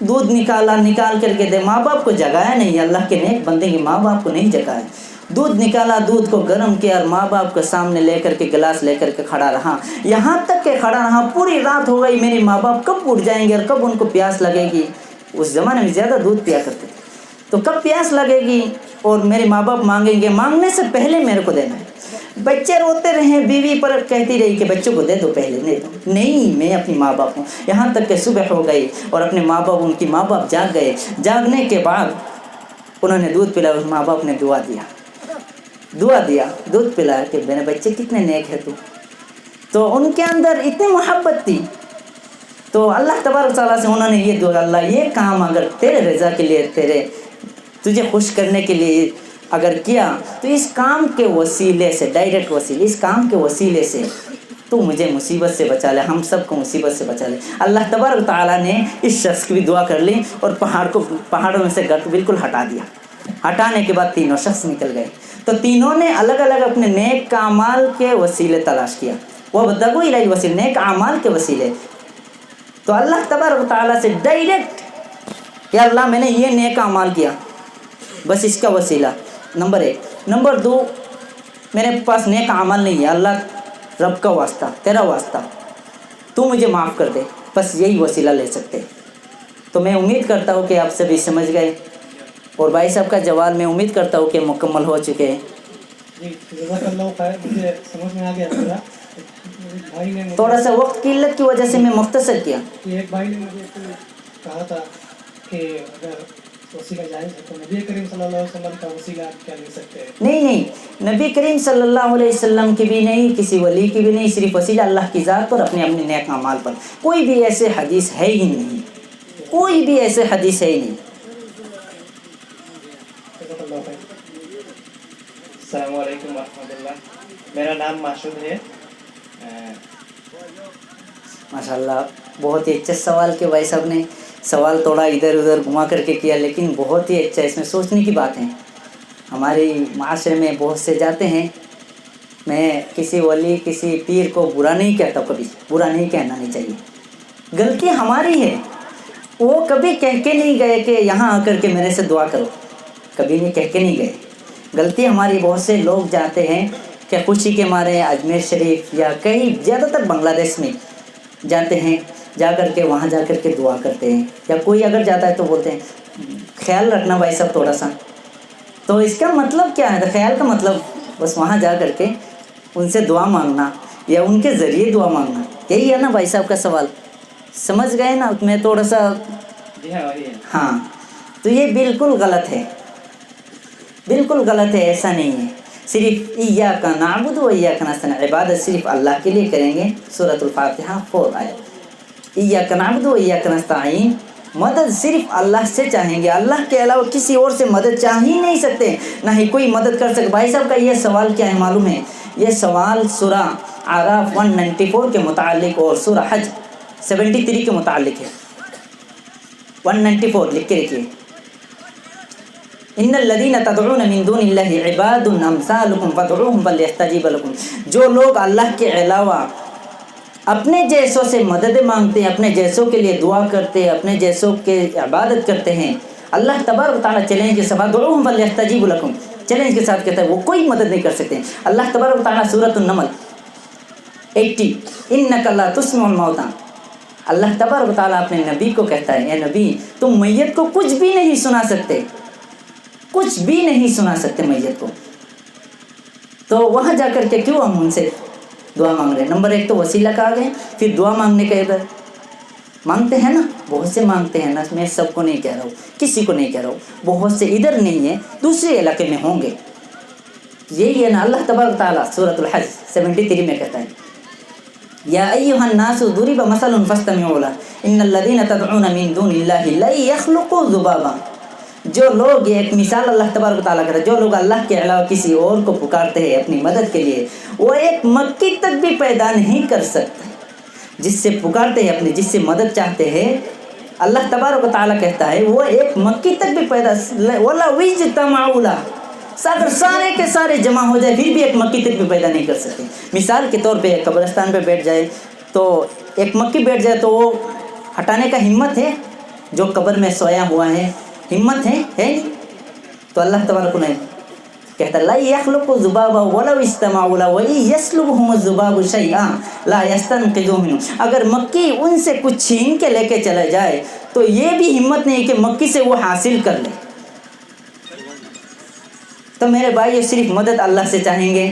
دودھ نکال کر کے دے. ماں باپ کو جگایا نہیں, اللہ کے نیک بندے کے ماں باپ کو نہیں جگایا. دودھ نکالا, دودھ کو گرم کیا اور ماں باپ کے سامنے لے کر کے گلاس لے کر کے کھڑا رہا. یہاں تک کہ کھڑا رہا, پوری رات ہو گئی, میرے ماں باپ کب اٹھ جائیں گے اور کب ان کو پیاس لگے گی. اس زمانے میں زیادہ دودھ پیا کرتے تھے, تو کب پیاس لگے گی اور میرے ماں باپ مانگیں گے, مانگنے سے پہلے میرے کو دینا ہے. بچے روتے رہے, بیوی پر کہتی رہی کہ بچوں کو دے دو پہلے, دے دو. نہیں, میں اپنی ماں باپ ہوں. یہاں تک کہ صبح ہو گئی اور اپنے ماں باپ, ان کی ماں باپ جاگ گئے. جاگنے کے بعد انہوں نے دودھ پلایا, ماں باپ نے دعا دیا, دودھ پلایا کہ میرے بچے کتنے نیک ہے تو ان کے اندر اتنی محبت تھی. تو اللہ تبارک تعالیٰ سے انہوں نے یہ دعا, اللہ یہ کام اگر تیرے رضا کے لیے, تجھے خوش کرنے کے لیے اگر کیا تو اس کام کے وسیلے سے, ڈائریکٹ وسیلے, اس کام کے وسیلے سے تو مجھے مصیبت سے بچا لے, ہم سب کو مصیبت سے بچا لے. اللہ تبارک تعالیٰ نے اس شخص کی بھی دعا کر لی اور پہاڑوں میں سے گرد بالکل ہٹا دیا. ہٹانے کے بعد تینوں شخص نکل گئے. تو تینوں نے الگ الگ اپنے نیک اعمال کے وسیلے تلاش کیا. وابتغوا الی الوسیلہ, نیک اعمال کے وسیلے. تو اللہ تبارک تعالیٰ سے ڈائریکٹ, یا اللہ میں نے یہ نیک اعمال کیا, بس اس کا وسیلہ نمبر 1. نمبر 2, میرے پاس نیک اعمال نہیں ہے, اللہ رب کا واسطہ, تیرا واسطہ, تو مجھے معاف کر دے, بس یہی وسیلہ لے سکتے. تو میں امید کرتا ہوں کہ آپ سبھی سمجھ گئے, اور بھائی صاحب کا جواب میں امید کرتا ہوں کہ مکمل ہو چکے ہیں. جی جزاک اللہ خیر, مجھے سمجھ میں آ گیا میرا. بھائی نے تھوڑا سا وقت کی قلت کی وجہ سے میں مختصر کیا. ایک بھائی نے مجھے کہا تھا کہ اگر وسیلہ جائز ہے تو نبی کریم صلی اللہ علیہ وسلم کا وسیلہ کیا لے سکتے ہیں؟ نہیں, نبی کریم صلی اللہ علیہ وسلم کی بھی نہیں, کسی ولی کی بھی نہیں, صرف وسیلہ اللہ کی ذات پر, اپنے نیک اعمال پر. کوئی بھی ایسے حدیث ہے ہی نہیں, کوئی بھی ایسے حدیث ہے ہی نہیں. السلام علیکم ورحمۃ اللہ. میرا نام ماشود ہے. ماشاء اللہ, بہت ہی اچھا سوال کیا بھائی صاحب نے. سوال تھوڑا ادھر ادھر گھما کر کے کیا, لیکن بہت ہی اچھا, اس میں سوچنے کی بات ہے. ہمارے معاشرے میں بہت سے جاتے ہیں, میں کسی ولی کسی پیر کو برا نہیں کہتا, کبھی برا نہیں کہنا نہیں چاہیے. غلطی ہماری ہے, وہ کبھی کہہ کے نہیں گئے کہ یہاں آ کر کے میرے سے دعا کرو, کبھی نہیں کہہ کے نہیں گئے. غلطی ہماری. بہت سے لوگ جاتے ہیں کہ خوشی کے مارے اجمیر شریف یا کئی, زیادہ تر بنگلہ دیش میں جاتے ہیں, جا کر کے وہاں جا کر کے دعا کرتے ہیں. یا کوئی اگر جاتا ہے تو بولتے ہیں خیال رکھنا بھائی صاحب تھوڑا سا. تو اس کا مطلب کیا ہے؟ خیال کا مطلب بس وہاں جا کر کے ان سے دعا مانگنا یا ان کے ذریعے دعا مانگنا, یہی ہے نا بھائی صاحب کا سوال. سمجھ گئے نا؟ میں تھوڑا سا ہاں. تو یہ بالکل غلط ہے, بالکل غلط ہے, ایسا نہیں ہے. صرف ایاک نعبد و ایاک نستعین, عبادت صرف اللہ کے لیے کریں گے. سورۃ الفاتحہ 4 آیت. ایاک نعبد و ایاک نستعین, مدد صرف اللہ سے چاہیں گے, اللہ کے علاوہ کسی اور سے مدد چاہ ہی نہیں سکتے, نہ ہی کوئی مدد کر سکے. بھائی صاحب کا یہ سوال کیا ہے معلوم ہے؟ یہ سوال سورہ اعراف 194 کے متعلق اور سورہ حج 73 کے متعلق ہے. 194 لکھ کے رکھیے. ان الذین تدعون من دون اللہ عباد امثالکم فادعوہم فلیستجیبوا لکم. جو لوگ اللہ کے علاوہ اپنے جیسوں سے مدد مانگتے ہیں, اپنے جیسوں کے لیے دعا کرتے ہیں, اپنے جیسوں کے عبادت کرتے ہیں, اللہ تبارک و تعالیٰ چیلنج کے ساتھ فادعوہم فلیستجیبوا لکم, چیلنج کے ساتھ کہتا ہے وہ کوئی مدد نہیں کر سکتے. اللہ تبارک و تعالیٰ سورۃ النمل 80 انک لا تسمع الموتى, اللہ تبارک و تعالیٰ اپنے نبی کو کہتا ہے اے نبی تم میت کو کچھ بھی نہیں سنا سکتے, کچھ بھی نہیں سنا سکتے میت کو. تو وہاں جا کر کے کیوں ہم ان سے دعا مانگ رہے ہیں؟ نمبر 1 تو وسیلہ کا آ گئے, پھر دعا مانگنے کا ادھر مانگتے ہیں نا, بہت سے مانگتے ہیں نا, میں سب کو نہیں کہہ رہا ہوں, کسی کو نہیں کہہ رہا ہوں, بہت سے ادھر نہیں ہیں, دوسرے علاقے میں ہوں گے. یہی ہے نا, اللہ تبارک تعالیٰ سورۃ الحج 73 میں کہتا ہے یا ایھا الناس ضرب مثل فاستمعوا له ان الذين تدعون من دون الله لا يخلقوا ذبابا. جو لوگ, یہ ایک مثال اللہ تبارک و تعالیٰ کرتا ہے, جو لوگ اللہ کے علاوہ کسی اور کو پکارتے ہیں اپنی مدد کے لیے, وہ ایک مکھی تک بھی پیدا نہیں کر سکتے. جس سے پکارتے ہیں اپنے, جس سے مدد چاہتے ہیں, اللہ تبارک و تعالیٰ کہتا ہے وہ ایک مکھی تک بھی پیدا وَلَوْ اجْتَمَعُوا لَهُ, اگر سارے کے سارے جمع ہو جائے پھر بھی ایک مکھی تک بھی پیدا نہیں کر سکتے. مثال کے طور پہ قبرستان پہ بیٹھ جائے تو ایک مکھی بیٹھ جائے تو وہ ہٹانے کا ہمت ہے؟ جو قبر میں سویا ہوا ہے، ہمت ہے نہیں؟ تو اللہ تبارک و تعالیٰ کہتا لا یخلق ذبابا ولو استمعوا له وان یسلبهم الذباب شیئا لا یستنقذوه منه. اگر مکی ان سے کچھ چھین کے لے کے چلا جائے تو یہ بھی ہمت نہیں کہ مکی سے وہ حاصل کر لے. تو میرے بھائی صرف مدد اللہ سے چاہیں گے،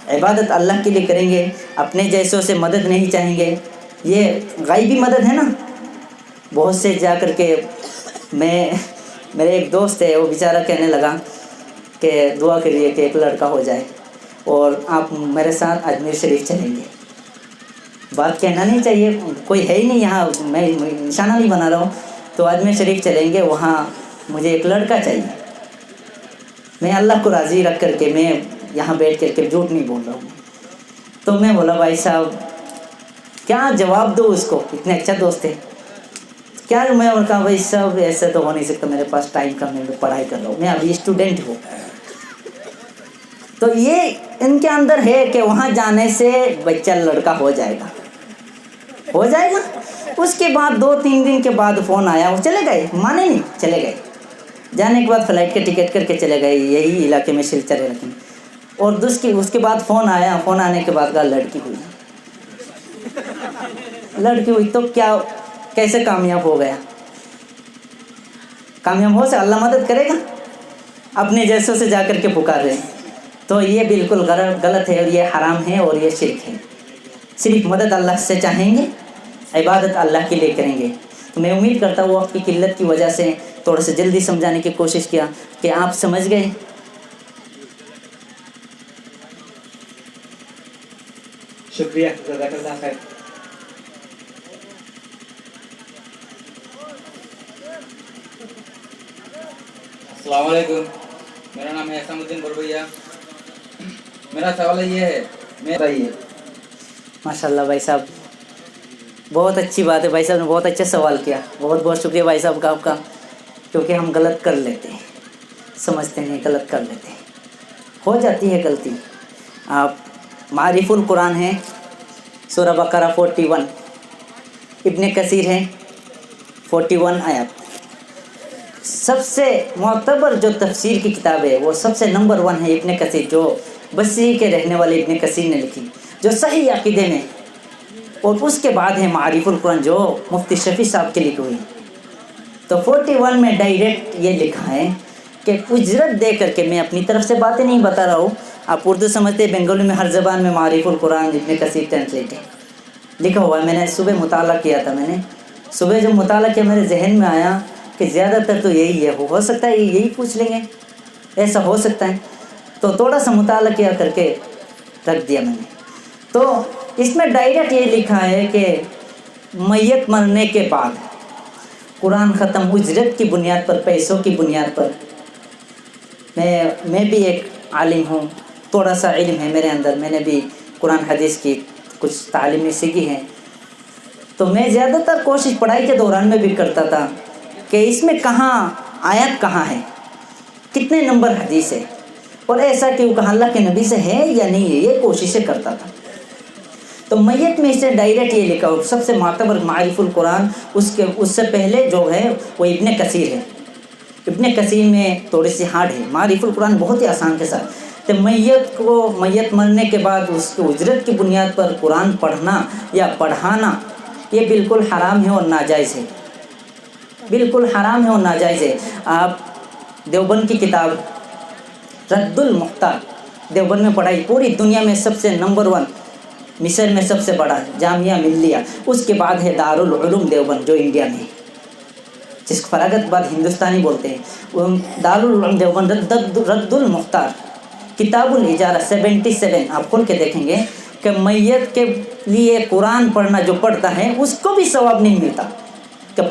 عبادت اللہ کے لیے کریں گے، اپنے جیسوں سے مدد نہیں چاہیں گے. یہ غیبی مدد ہے نا. بہت سے جا کر کے میرے ایک دوست ہے، وہ بیچارہ کہنے لگا کہ دعا کریے کہ ایک لڑکا ہو جائے اور آپ میرے ساتھ اجمیر شریف چلیں گے. بات کہنا نہیں چاہیے، کوئی ہے ہی نہیں یہاں، میں نشانہ نہیں بنا رہا ہوں. تو اجمیر شریف چلیں گے، وہاں مجھے ایک لڑکا چاہیے. میں اللہ کو راضی رکھ کر کے میں یہاں بیٹھ کر کے جھوٹ نہیں بول رہا ہوں. تو میں بولا بھائی صاحب کیا جواب دو اس کو، اتنے اچھا دوست ہے. کیا میں اور کہا بھائی صاحب ایسا تو ہو نہیں سکتا، میرے پاس ٹائم کم ہے، میں پڑھائی کر رہا ہوں، میں ابھی اسٹوڈنٹ ہوں. تو یہ ان کے اندر ہے کہ وہاں جانے سے بچہ لڑکا ہو جائے گا. اس کے بعد 2-3 دن کے بعد فون آیا، وہ چلے گئے، مانے نہیں، چلے گئے. جانے کے بعد فلائٹ کے ٹکٹ کر کے چلے گئے، یہی علاقے میں سلچرے رکھیں. اور اس کے بعد فون آیا، فون آنے کے بعد کہا لڑکی ہوئی تو کیا کیسے کامیاب ہو گیا؟ کامیاب ہو سے اللہ مدد کرے گا؟ اپنے جیسوں سے جا کر کے پکار رہے ہیں. تو یہ بالکل غلط ہے اور یہ حرام ہے اور یہ شرک ہے. صرف مدد اللہ سے چاہیں گے، عبادت اللہ کے لیے کریں گے. تو میں امید کرتا ہوں وقت کی قلت کی وجہ سے تھوڑا سا جلدی سمجھانے کی کوشش کیا کہ آپ سمجھ گئے. شکریہ، جزاک اللہ خیر. السلام علیکم، میرا نام ہے احسان الدین بربیا. میرا سوال یہ ہے، ماشاء اللہ بھائی صاحب بہت اچھی بات ہے. بھائی صاحب نے بہت اچھا سوال کیا، بہت بہت شکریہ بھائی صاحب کا آپ کا. کیونکہ ہم غلط کر لیتے ہیں، سمجھتے نہیں، غلط کر لیتے ہیں، ہو جاتی ہے غلطی. آپ معارف القرآن ہے، سورہ بقرہ 41، ابن کثیر ہے 41 آیات. سب سے معتبر جو تفسیر کی کتاب ہے وہ سب سے نمبر 1 ہے ابن کثیر، جو بصری کے رہنے والے ابن کثیر نے لکھی، جو صحیح عقیدے میں. اور اس کے بعد ہے معارف القرآن جو مفتی شفیع صاحب کی لکھی ہوئی. تو 41 میں ڈائریکٹ یہ لکھا ہے کہ اجرت دے کر کے، میں اپنی طرف سے باتیں نہیں بتا رہا ہوں، آپ اردو سمجھتے، بنگالی میں ہر زبان میں معارف القرآن ابن کثیر ٹرانسلیٹ ہے، لکھا ہوا ہے. میں نے صبح مطالعہ کیا تھا، میں نے صبح جب مطالعہ کیا میرے ذہن میں آیا کہ زیادہ تر تو یہی ہے، ہو سکتا ہے یہی پوچھ لیں گے، ایسا ہو سکتا ہے. تو تھوڑا سا مطالعہ کیا کر کے رکھ دیا میں نے. تو اس میں ڈائریکٹ یہ لکھا ہے کہ میت مرنے کے بعد قرآن ختم اجرت کی بنیاد پر، پیسوں کی بنیاد پر. میں بھی ایک عالم ہوں، تھوڑا سا علم ہے میرے اندر، میں نے بھی قرآن حدیث کی کچھ تعلیمیں سیکھی ہیں. تو میں زیادہ تر کوشش پڑھائی کے دوران میں بھی کرتا تھا کہ اس میں کہاں آیت کہاں ہے، کتنے نمبر حدیث ہے، اور ایسا کیوں کہا اللہ کے نبی سے ہے یا نہیں ہے، یہ کوششیں کرتا تھا. تو میت میں اسے ڈائریکٹ یہ لکھا ہو، سب سے معتبر معارف القرآن، اس سے پہلے جو ہے وہ ابن کثیر ہے. ابن کثیر میں تھوڑی سی ہارڈ ہے، معارف القرآن بہت ہی آسان کے ساتھ. تو میت مرنے کے بعد اس کی اجرت کی بنیاد پر قرآن پڑھنا یا پڑھانا یہ بالکل حرام ہے اور ناجائز ہے، بالکل حرام ہے اور ناجائز ہے. آپ دیوبند کی کتاب رد المختار دیوبند میں پڑھائی، پوری دنیا میں سب سے نمبر 1، مصر میں سب سے بڑا جامعہ ملیہ، اس کے بعد ہے دارالعلوم دیوبند جو انڈیا میں ہے، جس کو فراغت بعد ہندوستانی بولتے ہیں. وہ دارالعلوم دیوبند رد المختار کتاب الاجارہ 77 آپ کھول کے دیکھیں گے کہ میت کے لیے قرآن پڑھنا جو پڑھتا ہے اس کو بھی ثواب نہیں ملتا، کہ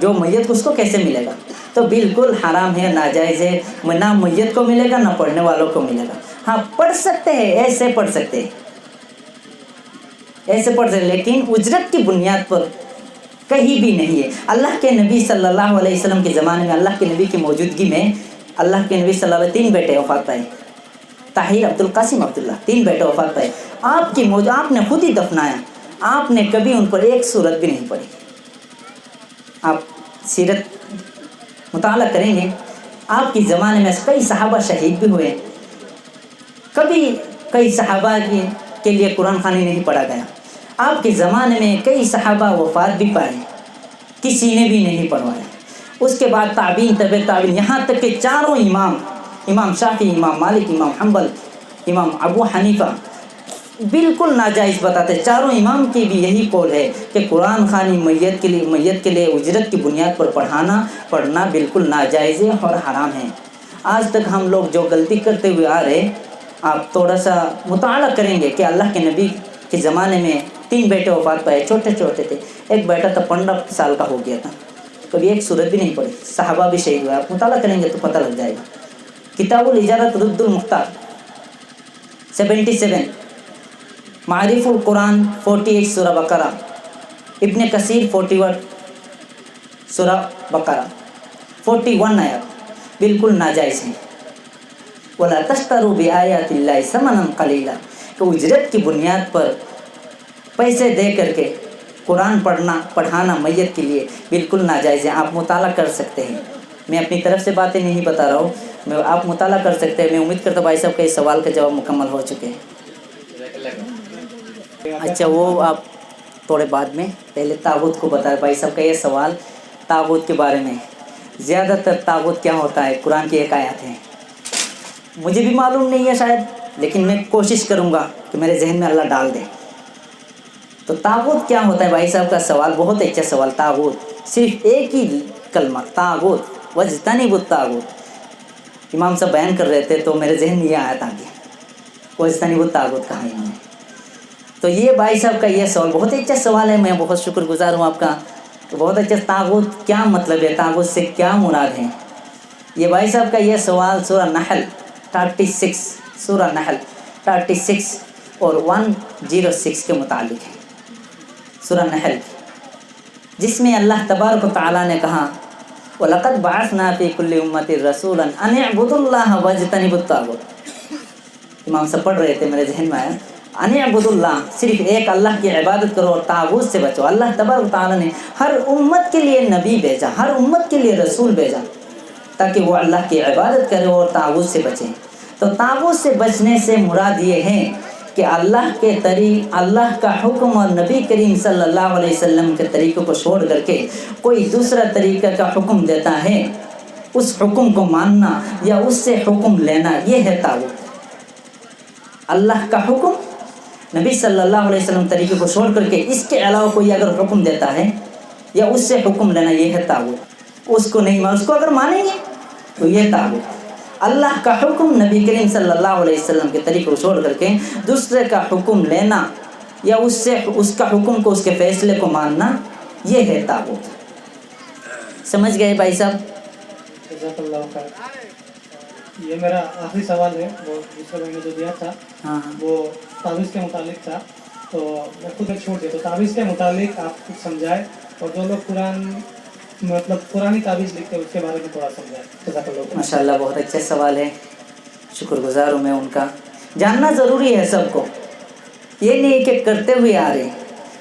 جو میت کو اس کو کیسے ملے گا. تو بالکل حرام ہے، ناجائز ہے، نہ میت کو ملے گا نہ پڑھنے والوں کو ملے گا. ہاں پڑھ سکتے ہیں، ایسے پڑھ سکتے ہیں، لیکن اجرت کی بنیاد پر کہیں بھی نہیں ہے. اللہ کے نبی صلی اللہ علیہ وسلم کے زمانے میں، اللہ کے نبی کی موجودگی میں، اللہ کے نبی صلی اللہ علیہ وسلم 3 بیٹے وفات پائے، طاہر، عبدالقاسم، عبداللہ، 3 بیٹے وفات پائے. آپ نے خود ہی دفنایا، آپ نے کبھی ان پر ایک سورت بھی نہیں پڑھی. آپ سیرت مطالعہ کریں گے، آپ کی زمانے میں کئی صحابہ شہید بھی ہوئے، کبھی کئی صحابہ کے لیے قرآن خوانی نہیں پڑھا گیا، آپ کے زمانے میں کئی صحابہ وفات بھی پائے، کسی نے بھی نہیں پڑھوایا۔ اس کے بعد تابعین، تبع تابعین، یہاں تک کہ چاروں امام شافعی، امام مالک، امام حنبل، امام ابو حنیفہ بالکل ناجائز بتاتے، چاروں امام کی بھی یہی قول ہے کہ قرآن خوانی میت کے لیے اجرت کی بنیاد پر پڑھنا بالکل ناجائز ہے اور حرام ہے۔ آج تک ہم لوگ جو غلطی کرتے ہوئے آ رہے، آپ تھوڑا سا مطالعہ کریں گے کہ اللہ کے نبی کے زمانے میں 3 بیٹے وفات پائے، چھوٹے چھوٹے تھے، ایک بیٹا تو 15 سال کا ہو گیا تھا، کبھی ایک سورت بھی نہیں پڑھی، صحابہ بھی شہید ہوئے۔ آپ مطالعہ کریں گے تو پتہ لگ جائے گا۔ کتاب الاجارت رد المختار 77، معارف القرآن 48 سورہ بقرہ، ابن کثیر 41 سورہ بقرہ 41 آیات بالکل ناجائز ہیں۔ وَلَا تَشْتَرُوا بِآيَاتِ اللَّهِ ثَمَنًا قَلِيلًا، کہ اجرت کی بنیاد پر پیسے دے کر کے قرآن پڑھانا میت کے لیے بالکل ناجائز ہے۔ آپ مطالعہ کر سکتے ہیں، میں اپنی طرف سے باتیں نہیں بتا رہا ہوں، آپ مطالعہ کر سکتے ہیں۔ میں امید کرتا ہوں بھائی صاحب کا اس سوال کا جواب مکمل ہو چکے ہیں۔ اچھا، وہ آپ تھوڑے بعد میں، پہلے طاغوت کو بتایا بھائی صاحب کا یہ سوال طاغوت کے بارے میں۔ زیادہ تر طاغوت کیا ہوتا ہے، قرآن کی ایک آیت ہے، مجھے بھی معلوم نہیں ہے شاید، لیکن میں کوشش کروں گا کہ میرے ذہن میں اللہ ڈال دے۔ تو طاغوت کیا ہوتا ہے، بھائی صاحب کا سوال بہت اچھا سوال۔ طاغوت صرف ایک ہی کلمہ، طاغوت، وَاجْتَنِبُوا الطَّاغُوتَ، امام صاحب بیان کر رہے تھے تو میرے ذہن میں یہ آیت آ گیا، وَاجْتَنِبُوا الطَّاغُوتَ کہا انہوں نے۔ تو یہ بھائی صاحب کا یہ سوال بہت اچھا سوال ہے، میں بہت شکر گزار ہوں آپ کا۔ تو بہت اچھا، طاغوت کیا مطلب ہے، طاغوت سے کیا مراد ہے؟ یہ بھائی صاحب کا یہ سوال سورہ نحل 36، سورہ نحل 36 اور 106 کے متعلق ہے، سورہ نحل، جس میں اللہ تبارک و تعالیٰ نے کہا وَلَقَدْ بَعَثْنَا فِي كُلِّ أُمَّةٍ رَسُولًا أَنِ اعْبُدُوا اللَّهَ وَاجْتَنِبُوا الطَّاغُوتَ۔ امام سے پڑھ رہے تھے، میرے ذہن میں آیا، أَنِ اعْبُدُوا اللَّهَ، صرف ایک اللہ کی عبادت کرو اور طاغوت سے بچو۔ اللہ تبارک و تعالیٰ نے ہر امت کے لیے نبی بھیجا، ہر امت کے لیے رسول بھیجا، تاکہ وہ اللہ کی عبادت کرے اور طاغوت سے بچیں۔ تو طاغوت سے بچنے سے مراد یہ ہے کہ اللہ کا حکم اور نبی کریم صلی اللہ علیہ وسلم کے طریقے کو چھوڑ کر کے کوئی دوسرا طریقہ کا حکم دیتا ہے، اس حکم کو ماننا یا اس سے حکم لینا، یہ ہے طاغوت۔ اللہ کا حکم، نبی صلی اللہ علیہ وسلم طریقے کو چھوڑ کر کے اس کے علاوہ کوئی اگر حکم دیتا ہے یا اس سے حکم لینا، یہ ہے طاغوت۔ اس کو نہیں اس کو اگر مانیں گے تو یہ طاغوت۔ اللہ کا حکم، نبی کریم صلی اللہ علیہ وسلم کے طریقے کو چھوڑ کر کے دوسرے کا حکم لینا یا اس کا حکم کو، اس کے فیصلے کو ماننا، یہ ہے طاغوت۔ سمجھ گئے بھائی صاحب؟ جزاک اللہ خیر۔ یہ میرا آخری سوال ہے، وہ دوسرے میں نے جو دیا تھا وہ تعویذ کے متعلق تھا، تو میں خود ایک چھوڑ دیا۔ تو تعویذ کے متعلق آپ کچھ سمجھائیں، اور جو لوگ قرآنی تعویذ لکھتے ہیں اس کے بارے میں تھوڑا سمجھائیں۔ جزاک اللہ خیر۔ ماشاء اللہ، بہت اچھا سوال ہے، شکر گزار ہوں میں ان کا۔ جاننا ضروری ہے سب کو، یہ نہیں کہ کرتے ہوئے آ رہے۔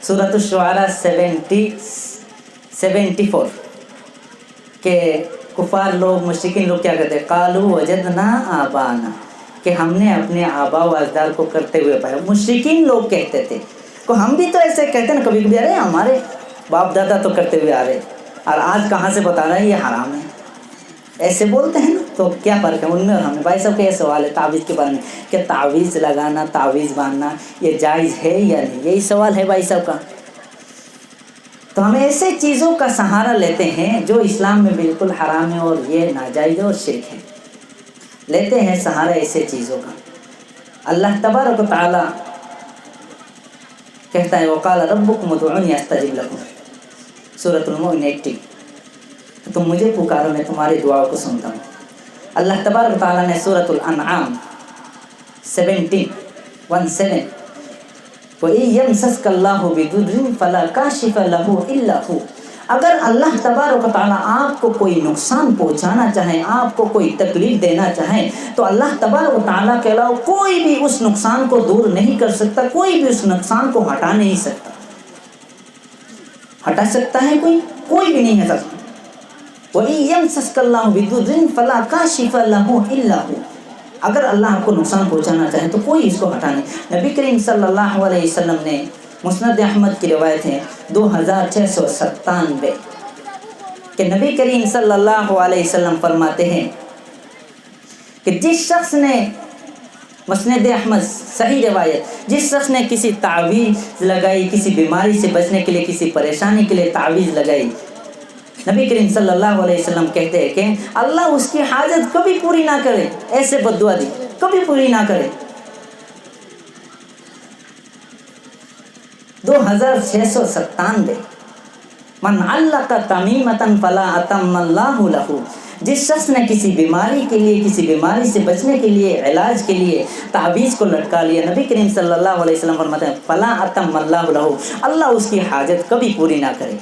سورۃ الشعراء 74 کہ کفار لوگ، مشرکین لوگ کیا کہتے ہیں، قالوا وجدنا آبانا، کہ ہم نے اپنے آبا و اجداد کو کرتے ہوئے پایا۔ مشرکین لوگ کہتے تھے، کو ہم بھی تو ایسے کہتے ہیں نا کبھی کبھی، ارے ہمارے باپ دادا تو کرتے ہوئے آ رہے، اور آج کہاں سے بتا رہا ہے یہ حرام ہے، ایسے بولتے ہیں نا۔ تو کیا فرق ہے ان میں اور ہمیں؟ بھائی صاحب کا یہ سوال ہے تعویذ کے بارے میں کہ تعویذ لگانا، تعویذ باندھنا یہ جائز ہے یا نہیں، یہی سوال ہے بھائی صاحب کا۔ تو ہم ایسے چیزوں کا سہارا لیتے ہیں جو اسلام میں بالکل حرام ہے اور یہ ناجائز ہے اور شرک ہے، لیتے ہیں سہارا ایسے چیزوں کا۔ اللہ تبارک و تعالی کہتا ہے وقال ربکم ادعونی استجب لکم، سورۃ المؤمن 80، تم مجھے پکارو میں تمہاری دعاؤں کو سنتا ہوں۔ اللہ تبارک و تعالیٰ نے سورۃ الانعام 17 وَإِن يَمْسَسْكَ اللَّهُ بِضُرٍّ فَلَا كَاشِفَ لَهُ إِلَّا هُوَ، اگر اللہ تبارک و تعالیٰ آپ کو کوئی نقصان پہنچانا چاہیں، آپ کو کوئی تکلیف دینا چاہیں، تو اللہ تبارک و تعالیٰ کے علاوہ کوئی بھی اس نقصان کو دور نہیں کر سکتا، کوئی بھی اس نقصان کو ہٹا نہیں سکتا۔ ہٹا سکتا ہے کوئی بھی نہیں ہٹا سکتا۔ وَإِن يَمْسَسْكَ اللَّهُ بِضُرٍّ فَلَا كَاشِفَ لَهُ إِلَّا هُوَ، اگر اللہ آپ کو نقصان پہنچانا چاہے تو کوئی اس کو ہٹا نہیں۔ نبی کریم صلی اللہ علیہ وسلم نے مسند احمد کی روایت ہے 2697 کہ نبی کریم صلی اللہ علیہ وسلم فرماتے ہیں کہ جس شخص نے، مسند احمد صحیح روایت، جس شخص نے کسی تعویذ لگائی، کسی بیماری سے بچنے کے لیے، کسی پریشانی کے لیے تعویذ لگائی، نبی کریم صلی اللہ علیہ وسلم کہتے ہیں کہ اللہ اس کی حاجت کبھی پوری نہ کرے، ایسے بد دعا دی کبھی پوری نہ کرے۔ 2697 من علق تمیمۃ فلا اتم اللہ لہ، جس شخص نے کسی بیماری کے لیے، کسی بیماری سے بچنے کے لیے، علاج کے لیے تعویذ کو لٹکا لیا، نبی کریم صلی اللہ علیہ وسلم فرماتے ہیں فلا اتم اللہ لہ، اللہ اس کی حاجت کبھی پوری نہ کرے۔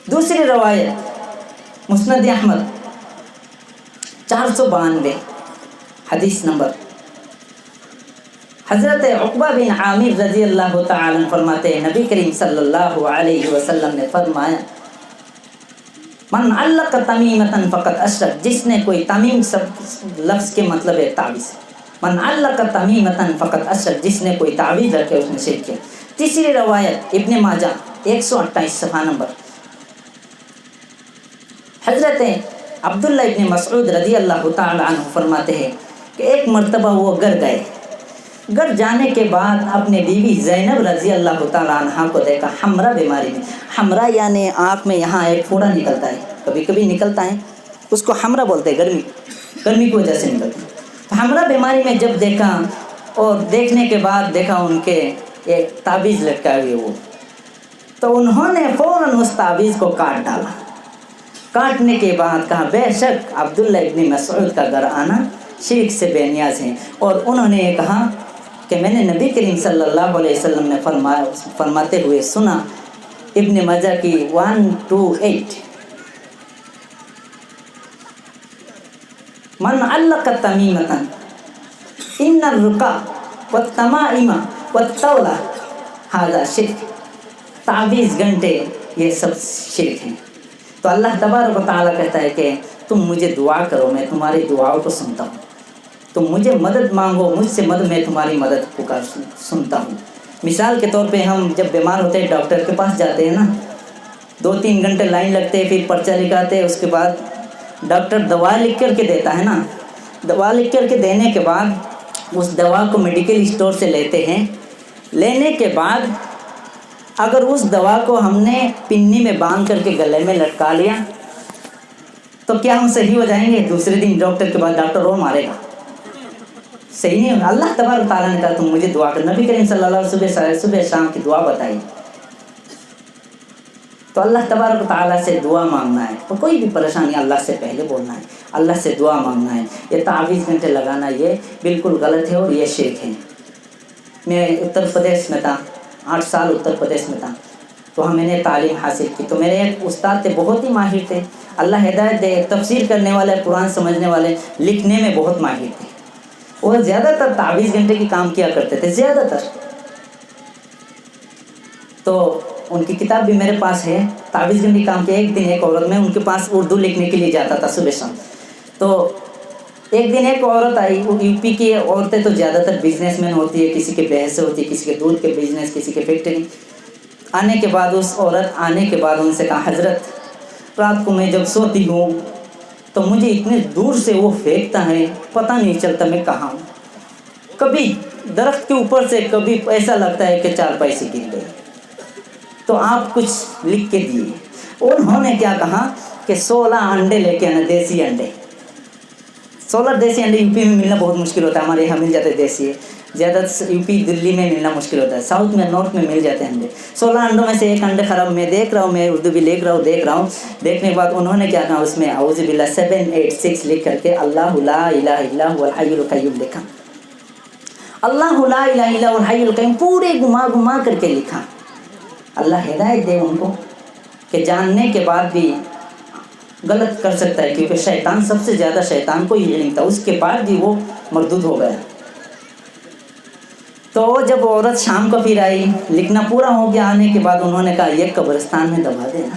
دوسری روایت مسند احمد 492 حدیث نمبر، حضرت عقبہ بن عامر رضی اللہ تعالی عنہ فرماتے ہیں نبی کریم صلی اللہ علیہ وسلم نے فرمایا من علق تمیمۃ فقط اشرک، جس نے کوئی تمیم سب لفظ کے مطلب ہے تعویذ، من علق تمیمۃ فقط اشرک، جس نے کوئی تعویذ رکھے اس نے شرک کیا۔ تیسری روایت ابن ماجہ 128 صفحہ نمبر، حضرت عبداللہ ابن مسعود رضی اللہ تعالی عنہ فرماتے ہیں کہ ایک مرتبہ وہ گھر گئے، گھر جانے کے بعد اپنے بیوی زینب رضی اللہ تعالی عنہ کو دیکھا حمرہ بیماری میں، حمرہ یعنی آنکھ میں یہاں ایک پھوڑا نکلتا ہے، کبھی کبھی نکلتا ہے، اس کو حمرہ بولتے ہیں، گرمی کی وجہ سے نکلتا ہے۔ حمرہ بیماری میں جب دیکھا اور دیکھنے کے بعد دیکھا ان کے ایک تعویذ لٹکائے ہوئے وہ، تو انہوں نے فوراً اس تعویذ کو کاٹ ڈالا۔ کاٹنے کے بعد کہا بے شک عبداللہ ابن مسعود کا گھر آنا شرک سے بے نیاز ہے، اور انہوں نے یہ کہا کہ میں نے نبی کریم صلی اللہ علیہ وسلم نے فرماتے ہوئے سنا، ابن ماجہ کی 128 من علق تمیمۃ ان الرقا والتمائم والطولہ ھذا شرک، تعویذ گھنٹے یہ سب شرک ہیں۔ تو اللہ تبارک و تعالیٰ کہتا ہے کہ تم مجھے دعا کرو، میں تمہاری دعاؤں کو سنتا ہوں، تم مجھے مدد مانگو، مجھ سے مدد، میں تمہاری مدد پکار سنتا ہوں۔ مثال کے طور پہ ہم جب بیمار ہوتے ہیں ڈاکٹر کے پاس جاتے ہیں نا، 2-3 گھنٹے لائن لگتے ہیں، پھر پرچہ لکھاتے ہیں، اس کے بعد ڈاکٹر دوا لکھ کر کے دیتا ہے نا، دوا لکھ کر کے دینے کے بعد اس دوا کو میڈیکل اسٹور سے لیتے ہیں، لینے کے بعد اگر اس دوا کو ہم نے پنی میں باندھ کر کے گلے میں لٹکا لیا تو کیا ہم صحیح ہو جائیں گے؟ دوسرے دن ڈاکٹر کے بعد ڈاکٹر اور مارے گا، صحیح نہیں ہوگا۔ اللہ تبارک تعالیٰ نے کہا تم مجھے دعا کر، نبی کریم صلی اللہ علیہ وسلم صبح شام کی دعا بتائی۔ تو اللہ تبارک تعالیٰ سے دعا مانگنا ہے، تو کوئی بھی پریشانی اللہ سے پہلے بولنا ہے، اللہ سے دعا مانگنا ہے۔ یہ تعویذ گھنٹے لگانا یہ بالکل غلط ہے اور یہ شرک ہے۔ میں اتر پردیش میں تھا، 8 سال اتر پردیش میں تھا، تو وہاں میں نے تعلیم حاصل کی۔ تو میرے ایک استاد تھے، بہت ہی ماہر تھے، اللہ ہدایت دے، تفسیر کرنے والے، قرآن سمجھنے والے، لکھنے میں بہت ماہر تھے۔ وہ زیادہ تر تعویذ گھنٹے کی کام کیا کرتے تھے، زیادہ تر۔ تو ان کی کتاب بھی میرے پاس ہے، تعویذ گھنٹے کام کیا۔ ایک دن ایک عورت، میں ان کے پاس اردو لکھنے کے لیے جاتا تھا صبح شام، تو ایک دن ایک عورت آئی، وہ یو پی کی عورتیں تو زیادہ تر بزنس مین ہوتی ہے، کسی کے بھینس ہوتی ہے، کسی کے دودھ کے بزنس، کسی کے فیکٹری۔ آنے کے بعد اس عورت آنے کے بعد ان سے کہا حضرت رات کو میں جب سوتی ہوں تو مجھے اتنے دور سے وہ پھینکتا ہے، پتہ نہیں چلتا میں کہاں ہوں، کبھی درخت کے اوپر سے، کبھی ایسا لگتا ہے کہ 4 پیسے گر گئے، تو آپ کچھ لکھ کے دیے۔ انہوں نے کیا کہا کہ 16 انڈے لے کے آنا، دیسی انڈے۔ 16 دیسی انڈے یو پی میں ملنا بہت مشکل ہوتا ہے، ہمارے یہاں مل جاتے دیسی، زیادہ یو پی دلی میں ملنا مشکل ہوتا ہے، ساؤتھ میں، نارتھ میں مل جاتے ہیں انڈے۔ 16 انڈوں میں سے ایک انڈے خراب، میں دیکھ رہا ہوں، میں اردو بھی دیکھ رہا ہوں، دیکھنے کے بعد انہوں نے کیا کہا اس میں اعوذ باللہ 786 لکھ کر کے اللہ لا الہ الا هو الحی القیوم لکھا، اللہ لا الہ الا هو الحی القیوم پورے گھما کر کے لکھا۔ اللہ ہدایت دے ان کو کہ جاننے کے بعد بھی غلط کر سکتا ہے، کیونکہ شیطان، سب سے زیادہ شیطان کو ہی علم تھا، اس کے بعد بھی وہ مردود ہو گیا۔ تو جب عورت شام کو پھر آئی، لکھنا پورا ہو گیا، آنے کے بعد انہوں نے کہا یہ قبرستان میں دبا دینا،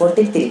43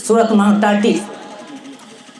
30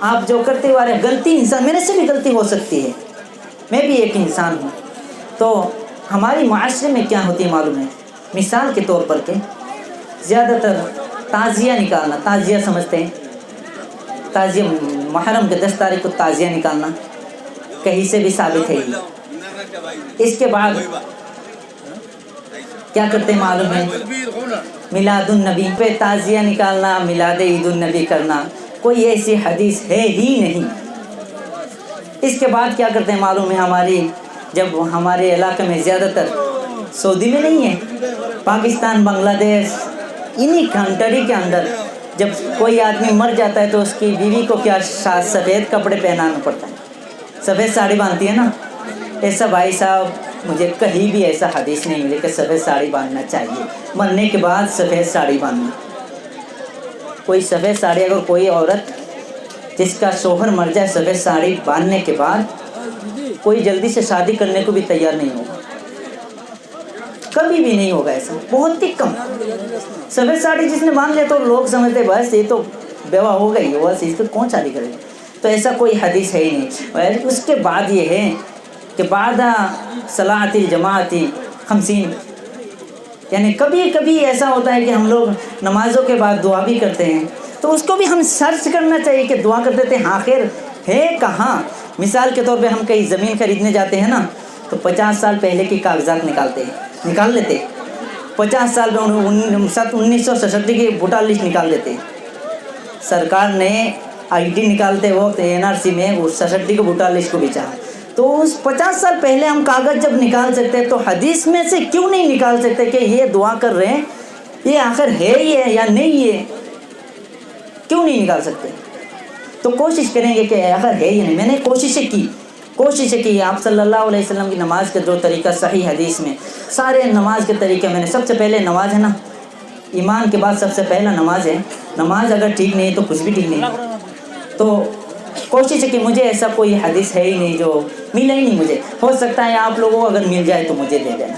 آپ جو کرتے ہو رہے غلطی انسان، میرے سے بھی غلطی ہو سکتی ہے، میں بھی ایک انسان ہوں. تو ہماری معاشرے میں کیا ہوتی ہے معلوم ہے، مثال کے طور پر کہ زیادہ تر تعزیہ نکالنا، تعزیہ سمجھتے ہیں، تعزیہ محرم کے 10 تاریخ کو تعزیہ نکالنا کہیں سے بھی ثابت ہے یہ. اس کے بعد کیا کرتے ہیں معلوم ہے، میلاد النبی پہ تعزیہ نکالنا، میلاد عید النبی کرنا، کوئی ایسی حدیث ہے ہی نہیں. اس کے بعد کیا کرتے ہیں معلوم ہے، جب ہمارے علاقے میں زیادہ تر سعودی میں نہیں ہے، پاکستان، بنگلہ دیش، انہی کنٹری کے اندر جب کوئی آدمی مر جاتا ہے تو اس کی بیوی کو کیا سفید کپڑے پہنانا پڑتا ہے، سفید ساڑی باندھتی ہے نا. ایسا بھائی صاحب مجھے کہیں بھی ایسا حدیث نہیں ملے کہ سفید ساڑی باندھنا چاہیے، مرنے کے بعد سفید ساڑی باندھنا. کوئی سفید ساڑی، اگر کوئی عورت جس کا شوہر مر جائے سفید ساڑی باندھنے کے بعد، کوئی جلدی سے شادی کرنے کو بھی تیار نہیں ہوگا، کبھی بھی نہیں ہوگا ایسا، بہت ہی کم. سفید ساڑی جس نے باندھ لیا تو لوگ سمجھتے بس یہ تو بیوہ ہو گئی، بس اس کو کون شادی کرے گا. تو ایسا کوئی حدیث ہے ہی نہیں. اس کے بعد یہ ہے کہ بعد صلاۃ الجماعت 50، یعنی کبھی کبھی ایسا ہوتا ہے کہ ہم لوگ نمازوں کے بعد دعا بھی کرتے ہیں، تو اس کو بھی ہم سرچ کرنا چاہیے کہ دعا کرتے تھے آخر ہے کہاں. مثال کے طور پہ ہم کہیں زمین خریدنے جاتے ہیں نا، تو 50 سال پہلے کی کاغذات نکال لیتے، 50 سال میں 1967 کی بھوٹا لسٹ نکال دیتے. سرکار نے ID نکالتے وقت NRC میں اس 67 کو بھوٹا لسٹ کو بیچا. تو اس 50 سال پہلے ہم کاغذ جب نکال سکتے تو حدیث میں سے کیوں نہیں نکال سکتے کہ یہ دعا کر رہے ہیں، یہ آخر ہے ہی ہے یا نہیں ہے، کیوں نہیں نکال سکتے. تو کوشش کریں گے کہ آخر ہے یا نہیں. میں نے کوشش کی آپ صلی اللہ علیہ وسلم کی نماز کا جو طریقہ صحیح حدیث میں، سارے نماز کے طریقے میں نے، سب سے پہلے نماز ہے نا، ایمان کے بعد سب سے پہلا نماز ہے. نماز اگر ٹھیک نہیں ہے تو کچھ بھی ٹھیک نہیں. تو کوشش ہے کہ مجھے ایسا کوئی حدیث ہے ہی نہیں جو ملا ہی نہیں. مجھے ہو سکتا ہے آپ لوگوں کو اگر مل جائے تو مجھے دے دینا.